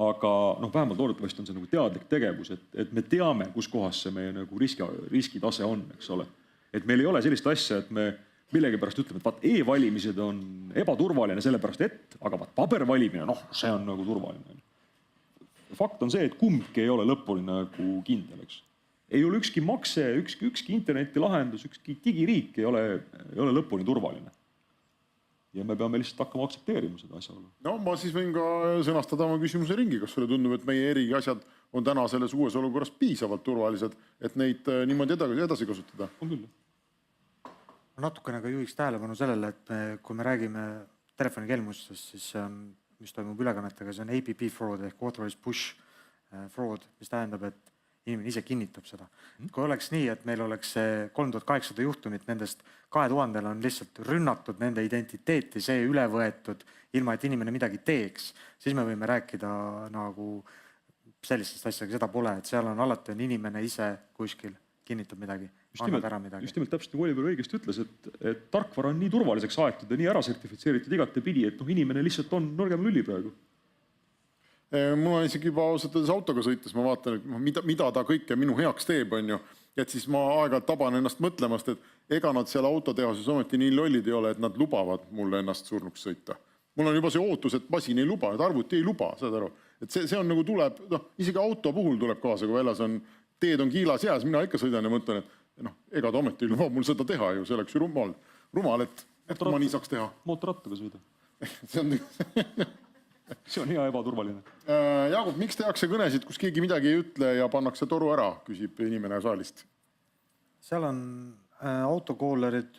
aga vähemalt loodetavasti on see nagu teadlik tegevus, et me teame, kus kohas see meie nagu riskitase on, eks ole. Et meil ei ole sellist asja, et me millegipärast ütleme, et vaat e-valimised on ebaturvaline sellepärast, aga vaat pabervalimine, see on nagu turvaline. Fakt on see, et kumbki ei ole lõpuni nagu kindel, eks. Ei ole ükski makse, ükski interneti lahendus, ükski digiriik ei ole lõpuni turvaline. Ja me peame lihtsalt hakkama aktsepteerima seda asjaolu. No ma siis võin ka sõnastada oma küsimuse ringi, kas sulle tundub, et meie erigi asjad on täna selles uues olukorras piisavalt turvalised, et neid niimoodi edasi kasutada? On küll. Natukene ka juhiks tähelepanu sellele, et kui me räägime telefonikelmustest, siis see on, mis toimub ülekannetega, see on APP fraud ehk authorized push fraud, mis tähendab, et inimene ise kinnitab seda. Kui oleks nii, et meil oleks 3800 juhtumit, nendest 2000 on lihtsalt rünnatud nende identiteeti, see üle võetud, ilma et inimene midagi teeks, siis me võime rääkida nagu sellistest asjadega, seda pole, et seal on alati inimene ise kuskil kinnitab midagi, annab ära midagi. Just nimelt täpselt nagu Oliver õigesti ütles, et tarkvara on nii turvaliseks aetud ja nii ära sertifitseeritud igate pidi, et inimene lihtsalt on nõrgem lüli praegu. Mul on isegi juba ausatades autoga sõites, ma vaatan, et mida ta kõike minu heaks teeb, on ju. Et siis ma aeg-ajalt taban ennast mõtlemast, et ega nad seal autotehases ometi nii lollid ei ole, et nad lubavad mulle ennast surnuks sõita. Mul on juba see ootus, et masin ei luba, et arvuti ei luba, saad aru. Et see on nagu tuleb, isegi auto puhul tuleb kaasa, kui väljas on, teed on kiilas jääs, mina ikka sõidan ja mõtlen, et ega ta ometi ei luba mul seda teha ju, see oleks ju rumal, et ma nii saaks teha. Mootorrattaga sõida. See on see on hea ebaturvaline. Jaagup, miks tehakse kõnesid, kus keegi midagi ei ütle ja pannakse toru ära, küsib inimene saalist. seal on autokoolerid,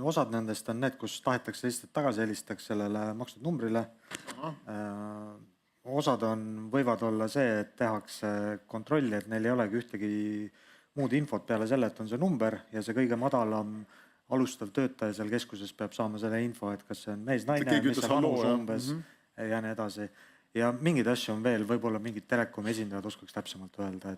osad nendest on need, kus tahetakse lihtsalt tagasi helistaks sellele makstud numbrile. Osad võivad olla see, et tehakse kontrolli, et neil ei olegi ühtegi muud infot peale selle, et on see number ja see kõige madalam alustav töötaja seal keskuses peab saama selle info, et kas see on mees, naine, mis see vanus umbes ja nii edasi. Ja mingeid asju on veel, võib-olla mingid telekomi esindajad oskaks täpsemalt öelda,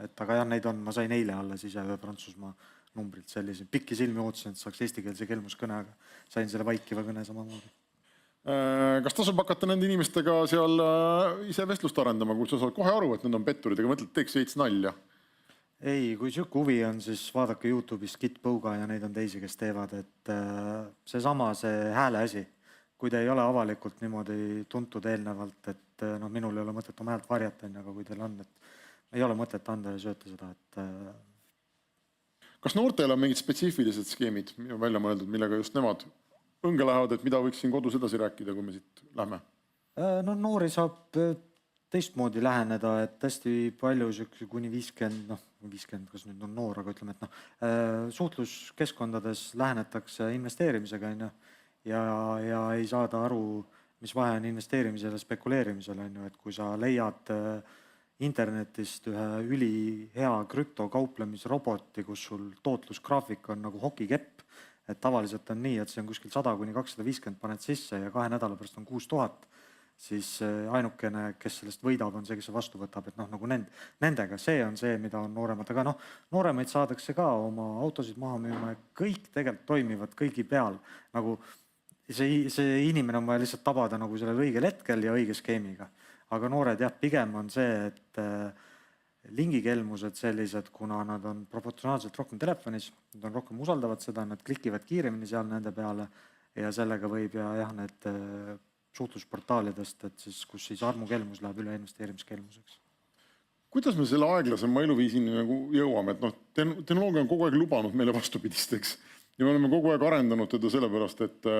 et aga jah, neid on, ma sain eile alles ise ühe Prantsusmaa numbrilt sellise pikki silmi ootasin, et saaks eestikeelse kelmuskõne, aga sain selle vaikiva kõne samamoodi. Kas tasub hakata nende inimestega seal ise vestlust arendama, kui sa saad kohe aru, et need on petturid, aga mõtled, teeks veits nalja? Ei, kui siuke huvi on, siis vaadake YouTube'ist Git Põuga ja neid on teisi, kes teevad, et see hääle asi, kui te ei ole avalikult niimoodi tuntud eelnevalt, et minul ei ole mõtet oma häält varjata, aga kui teil on, et ei ole mõtet anda ja sööta seda, et Kas noortel on mingid spetsiifilised skeemid välja mõeldud, millega just nemad õnge lähevad, et mida võiks siin kodus edasi rääkida, kui me siit lähme? No noori saab teistmoodi läheneda, et hästi palju kuni 50, 50, kas nüüd on noor, aga ütleme, et suhtluskeskkondades lähenetakse investeerimisega ja ei saada aru, mis vahe on investeerimisel ja spekuleerimisel, et kui sa leiad internetist ühe ülihea krüptokauplemisroboti, kus sul tootlusgraafik on nagu hokikepp, et tavaliselt on nii, et see on kuskil 100 kuni 250 paned sisse ja 2 nädala pärast on 6000, siis ainukene, kes sellest võidab, on see, kes see vastu võtab, et nagu nendega, see on see, mida on nooremad, aga nooremaid saadakse ka oma autosid maha müüma ja kõik tegelikult toimivad kõigi peal, nagu see inimene on vaja lihtsalt tabada nagu sellel õigel hetkel ja õige skeemiga. Aga noored jah, pigem on see, et lingikelmused sellised, kuna nad on proportsionaalselt rohkem telefonis, nad on rohkem usaldavad seda, nad klikivad kiiremini seal nende peale ja sellega võib need suhtlusportaalidest, et siis, kus siis armukelmus läheb üle investeerimiskelmuseks. Kuidas me selle aeglasema eluviisini nagu jõuame? Et tehnoloogia on kogu aeg lubanud meile vastupidisteks ja me oleme kogu aeg arendanud teda sellepärast, et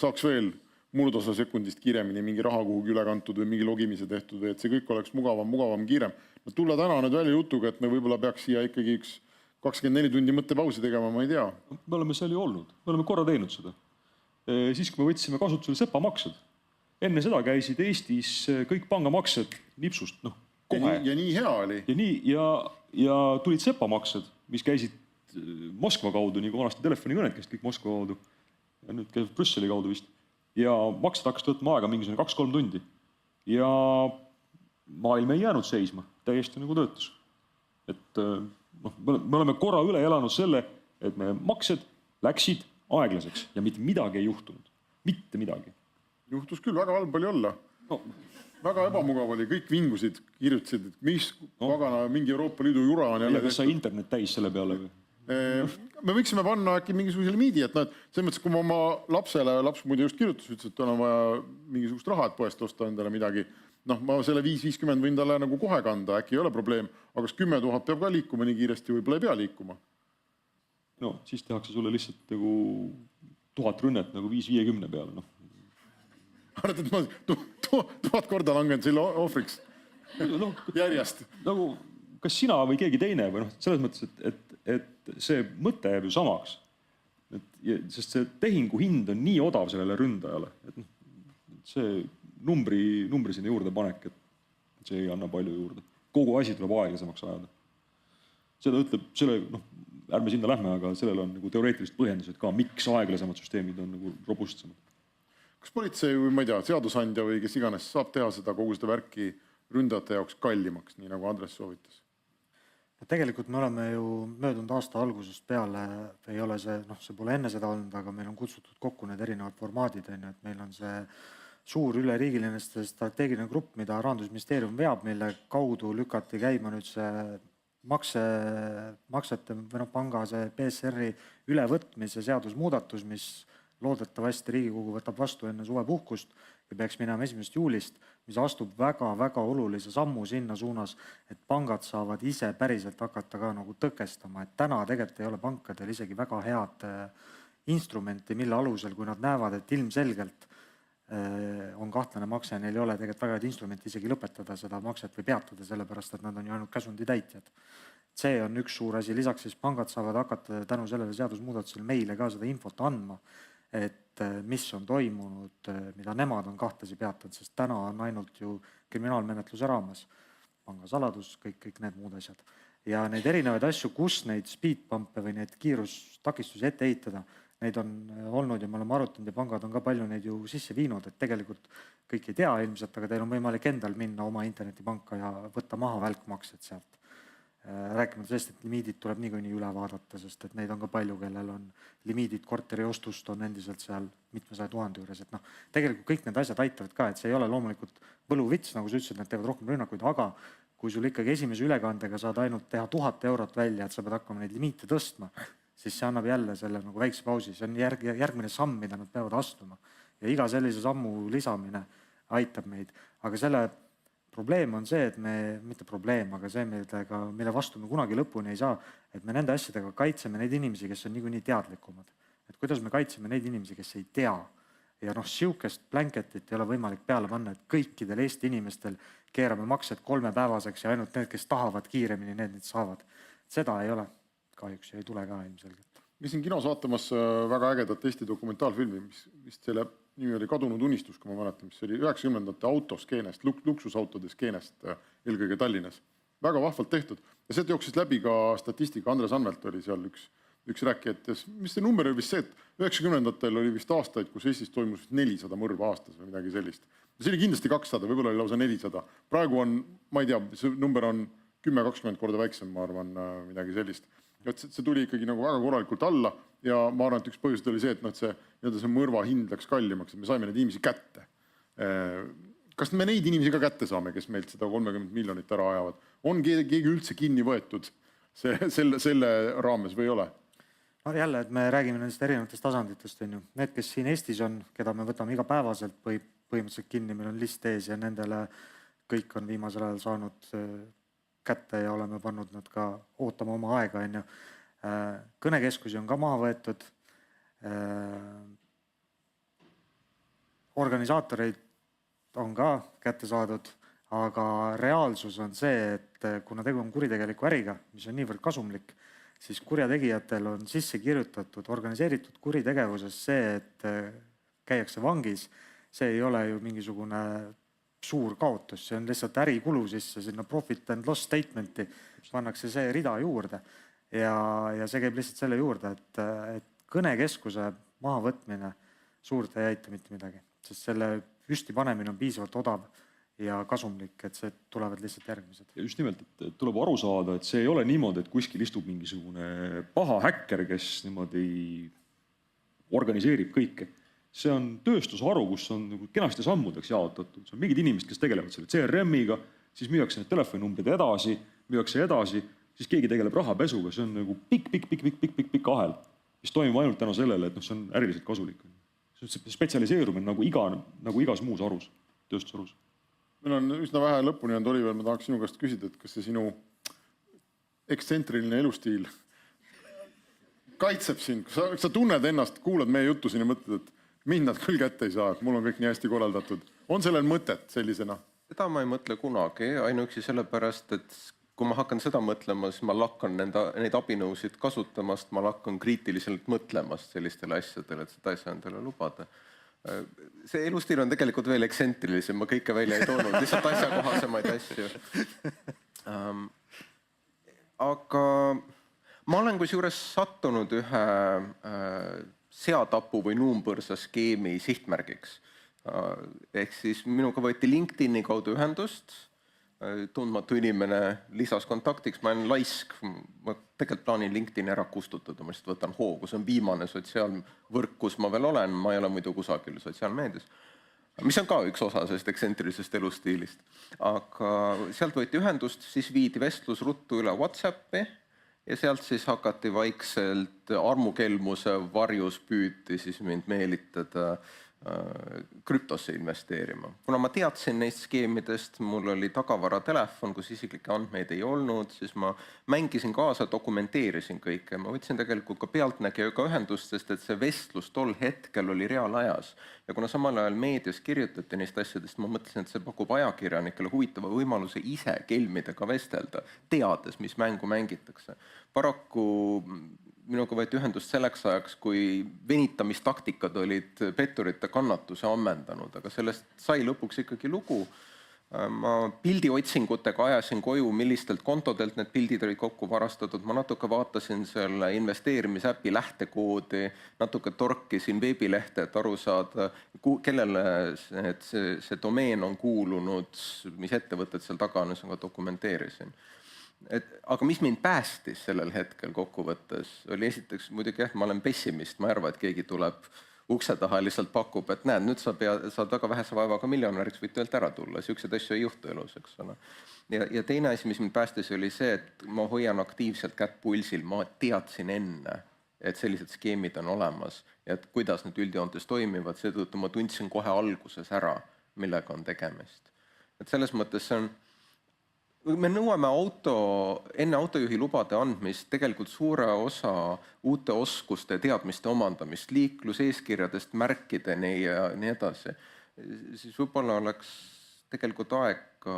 saaks veel murdosa sekundist kiiremini mingi raha kuhugi üle kantud või mingi logimise tehtud või et see kõik oleks mugavam, kiirem. Tulla täna nüüd välja jutuga, et me võib-olla peaks siia ikkagi üks 24 tundi mõttepausi tegema, ma ei tea. Me oleme seal ju olnud, me oleme korra teinud seda. Siis, kui me võtsime kasutusele SEPA-maksed, enne seda käisid Eestis kõik pangamaksed nipsust, kohe. Ja nii hea oli. Ja tulid SEPA-maksed, mis käisid Moskva kaudu, nii kui vanasti telefonikõned käisid kõik Moskva kaudu ja nüüd käisid Brüsseli kaudu vist. Ja maksed hakkasid võtma aega mingisugune 2-3 tundi. Ja maailm ei jäänud seisma, täiesti nagu töötus. Et me oleme korra üle elanud selle, et me maksed läksid aeglaseks ja mitte midagi ei juhtunud. Mitte midagi. Juhtus küll, väga halb oli olla. Väga ebamugav oli, kõik vingusid, kirjutasid, et mis pagana mingi Euroopa Liidu jura on jälle. Kas sai internet täis selle peale või? Me võiksime panna äkki mingisuguse limiidi, et selles mõttes, kui ma oma laps muide just kirjutas, ütles, et on vaja mingisugust raha, et poest osta endale midagi. Ma selle 5.50 võin talle nagu kohe kanda, äkki ei ole probleem, aga kas 10 000 peab ka liikuma nii kiiresti, võib-olla ei pea liikuma? Siis tehakse sulle lihtsalt nagu 1000 rünnet nagu 5.50 peale. Arvad, et ma 1000 korda langen selle ohvriks järjest. Kas sina või keegi teine või selles mõttes, et see mõte jääb ju samaks. Sest see tehingu hind on nii odav sellele ründajale, et see numbri sinna juurde panek, et see ei anna palju juurde. Kogu asi tuleb aeglasemaks ajada. Seda ütleb, ärme sinna lähme, aga sellel on nagu teoreetilised põhjendused ka, miks aeglasemad süsteemid on nagu robustsemad. Kas politsei või ma ei tea, seadusandja või kes iganes saab teha seda kogu seda värki ründajate jaoks kallimaks, nii nagu Andres soovitas? Tegelikult me oleme ju möödunud aasta algusest peale, ei ole see pole enne seda olnud, aga meil on kutsutud kokku need erinevad formaadid, et meil on see suur üleriigiline strateegiline grupp, mida Rahandusministeerium veab, mille kaudu lükati käima nüüd see maksete või panga see PSR-i ülevõtmise seadusmuudatus, mis loodetavasti Riigikogu võtab vastu enne suvepuhkust ja peaks minema 1. juulist, mis astub väga-väga olulise sammu sinna suunas, et pangad saavad ise päriselt hakata ka nagu tõkestama, et täna tegelikult ei ole pankadel isegi väga head instrumenti, mille alusel, kui nad näevad, et ilmselgelt on kahtlane makse, neil ei ole tegelikult väga head instrumenti isegi lõpetada seda makset või peatada, sellepärast et nad on ju ainult käsundi täitjad. See on üks suur asi, lisaks siis pangad saavad hakata tänu sellele seadusmuudatusele meile ka seda infot andma, et mis on toimunud, mida nemad on kahtlasi peatanud, sest täna on ainult ju kriminaalmenetluse raames, pangasaladus, kõik need muud asjad. Ja neid erinevaid asju, kus neid speedpumpe või neid kiirustakistusi ette ehitada, neid on olnud ja me oleme arutanud ja pangad on ka palju neid ju sisse viinud, et tegelikult kõik ei tea ilmselt, aga teil on võimalik endal minna oma internetipanka ja võtta maha välkmaksed sealt. Rääkimata sellest, et limiidid tuleb niikuinii üle vaadata, sest et neid on ka palju, kellel on limiidid korteri ostust on endiselt seal mitmesaja 1000 juures. Et tegelikult kõik need asjad aitavad ka, et see ei ole loomulikult võluvits, nagu sa ütlesid, nad teevad rohkem rünnakuid, aga kui sul ikkagi esimese ülekandega saad ainult teha 1000 eurot välja, et sa pead hakkama neid limiite tõstma, siis see annab jälle selle nagu väikse pausi. See on järgmine samm, mida nad peavad astuma. Ja iga sellise sammu lisamine aitab meid. Aga selle probleem on see, et mitte probleem, aga see, mille vastu me kunagi lõpuni ei saa, et me nende asjadega kaitseme neid inimesi, kes on niikuinii teadlikumad. Et kuidas me kaitseme neid inimesi, kes ei tea. Ja siukest blanketit ei ole võimalik peale panna, et kõikidel Eesti inimestel keerame maksed 3 päevaseks ja ainult need, kes tahavad kiiremini, need saavad. Seda ei ole kahjuks ja ei tule ka ilmselgelt. Käisin kinos vaatamas väga ägedat Eesti dokumentaalfilmi, mis vist selle nimi oli Kadunud unistus, kui ma mäletan, mis oli 90ndate autoskeenest, luksusautode skeenest eelkõige Tallinnas. Väga vahvalt tehtud. Ja see jooksis läbi ka statistika. Andres Anvelt oli seal üks rääkijates. Mis see number oli vist see, et 90ndatel oli vist aastaid, kus Eestis toimus 400 mõrva aastas või midagi sellist. Ja see oli kindlasti 200, võib-olla oli lausa 400. Praegu on, ma ei tea, see number on 10-20 korda väiksem, ma arvan, midagi sellist. Et see tuli ikkagi nagu väga korralikult alla ja ma arvan, et üks põhjus oli see, et see mõrva hind läks kallimaks, et me saime neid inimesi kätte. Kas me neid inimesi ka kätte saame, kes meilt seda 30 miljonit ära ajavad? On keegi üldse kinni võetud selle raames või ei ole? No jälle, et me räägime nendest erinevatest tasanditest. Need, kes siin Eestis on, keda me võtame igapäevaselt põhimõtteliselt kinni, meil on list ees ja nendele kõik on viimasel ajal saanud kätte ja oleme pannud nad ka ootama oma aega. Kõnekeskusi on ka maha võetud. Organisaatoreid on ka kätte saadud, aga reaalsus on see, et kuna tegu on kuritegeliku äriga, mis on niivõrd kasumlik, siis kurjategijatel on sisse kirjutatud organiseeritud kuritegevuses see, et käiakse vangis. See ei ole ju mingisugune suur kaotus, see on lihtsalt ärikulu sisse, sinna profit and loss statementi pannakse see rida juurde ja see käib lihtsalt selle juurde, et kõnekeskuse mahavõtmine suurt ei aita mitte midagi, sest selle püsti panemine on piisavalt odav ja kasumlik, et see tulevad lihtsalt järgmised. Ja just nimelt, et tuleb aru saada, et see ei ole niimoodi, et kuskil istub mingisugune paha häkker, kes niimoodi organiseerib kõike. See on tööstusharu, kus on kenasti sammudeks jaotatud. See on mingid inimesed, kes tegelevad selle CRM-iga, siis müüakse need telefoninumbrid edasi, siis keegi tegeleb rahapesuga. See on nagu pikk ahel, mis toimub ainult tänu sellele, et see on äriliselt kasulik. See spetsialiseerumine nagu igas muus harus, tööstusharus. Meil on üsna vähe lõpuni olnud, Oliver, ma tahaks sinu käest küsida, et kas see sinu ekstsentriline elustiil kaitseb sind, kas sa tunned ennast, kuulad meie juttu siin ja mõtled, et mind nad küll kätte ei saa, et mul on kõik nii hästi korraldatud. On sellel mõtet sellisena? Seda ma ei mõtle kunagi, ainuüksi sellepärast, et kui ma hakkan seda mõtlema, siis ma lakkan neid abinõusid kasutamast, ma lakkan kriitiliselt mõtlemast sellistele asjadele, et seda ei saa endale lubada. See elustiil on tegelikult veel eksentrilisem, ma kõike välja ei toonud, lihtsalt asjakohasemaid asju. Aga ma olen kusjuures sattunud ühe seatapu või nuumpõrsa skeemi sihtmärgiks. Ehk siis minuga võeti LinkedIni kaudu ühendust, tundmatu inimene lisas kontaktiks, ma olen laisk, ma tegelikult plaanin LinkedIni ära kustutada, ma lihtsalt võtan hoogu, see on viimane sotsiaalvõrk, kus ma veel olen, ma ei ole muidu kusagil sotsiaalmeedias. Mis on ka üks osa sellest eksentrilisest elustiilist. Aga sealt võeti ühendust, siis viidi vestlus ruttu üle WhatsAppi, ja sealt siis hakati vaikselt armukelmuse varjus püüti siis mind meelitada krüptosse investeerima. Kuna ma teadsin neist skeemidest, mul oli tagavaratelefon, kus isiklikke andmeid ei olnud, siis ma mängisin kaasa, dokumenteerisin kõike. Ma võtsin tegelikult ka pealtnägijaga ühendust, sest et see vestlus tol hetkel oli reaalajas. Ja kuna samal ajal meedias kirjutati neist asjadest, ma mõtlesin, et see pakub ajakirjanikele huvitava võimaluse ise kelmidega vestelda, teades, mis mängu mängitakse. Paraku minuga võeti ühendust selleks ajaks, kui venitamistaktikad olid petturite kannatuse ammendanud, aga sellest sai lõpuks ikkagi lugu. Ma pildiotsingutega ajasin koju, millistelt kontodelt need pildid olid kokku varastatud. Ma natuke vaatasin selle investeerimisäpi lähtekoodi, natuke torkisin veebilehte, et aru saada, kellele see domeen on kuulunud, mis ettevõtted seal taga on, ja dokumenteerisin. Aga mis mind päästis sellel hetkel kokkuvõttes, oli esiteks muidugi ma olen pessimist, ma ei arva, et keegi tuleb ukse taha ja lihtsalt pakub, et näed, nüüd saad väga vähese vaevaga miljonäriks, võid töölt ära tulla, siukseid asju ei juhtu elus, eks ole. Ja teine asi, mis mind päästis, oli see, et ma hoian aktiivselt kätt pulsil, ma teadsin enne, et sellised skeemid on olemas ja et kuidas need üldjoontes toimivad, seetõttu ma tundsin kohe alguses ära, millega on tegemist. Et selles mõttes see on me nõuame enne autojuhi lubade andmist tegelikult suure osa uute oskuste ja teadmiste omandamist, liikluseeskirjadest märkideni ja nii edasi. Siis võib-olla oleks tegelikult aeg ka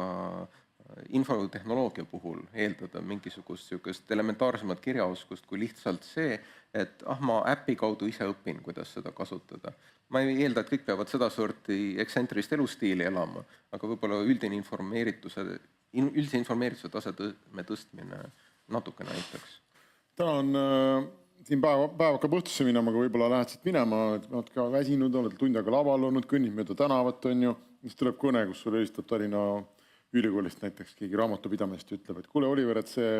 infotehnoloogia puhul eeldada mingisugust elementaarsemat kirjaoskust kui lihtsalt see, et ma äpi kaudu ise õpin, kuidas seda kasutada. Ma ei eelda, et kõik peavad seda sorti eksentrist elustiili elama, aga võib-olla üldise informeerituse taseme tõstmine natukene aitaks. Täna on siin päev hakkab õhtusse minema, aga võib-olla lähed siit minema, et natuke väsinud, oled tund aega laval olnud, kõnnid mööda tänavat, on ju, siis tuleb kõne, kus sulle helistab Tallinna ülikoolist näiteks keegi raamatupidamist ja ütleb, et kuule, Oliver, et see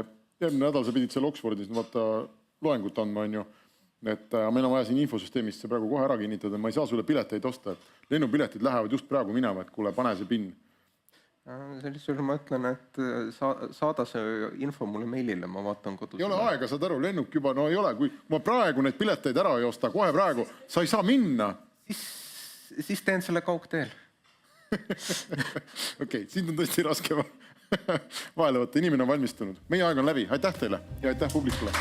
järgmine nädal sa pidid seal Oxfordis loengut andma, on ju, et meil on vaja siin infosüsteemist see praegu kohe ära kinnitada, ma ei saa sulle pileteid osta, et lennupiletid lähevad just praegu minema, et kuule, pane see PIN. Sellisel ma ütlen, et saada see info mulle meilile, ma vaatan kodus. Ei ole aega, saad aru, lennuk juba, no ei ole, kui ma praegu neid pileteid ära ei osta, kohe praegu, sa ei saa minna. Siis teen selle kaugteel. Okei, sind on tõesti raske vahele võtta, inimene on valmistunud. Meie aeg on läbi, aitäh teile ja aitäh publikule.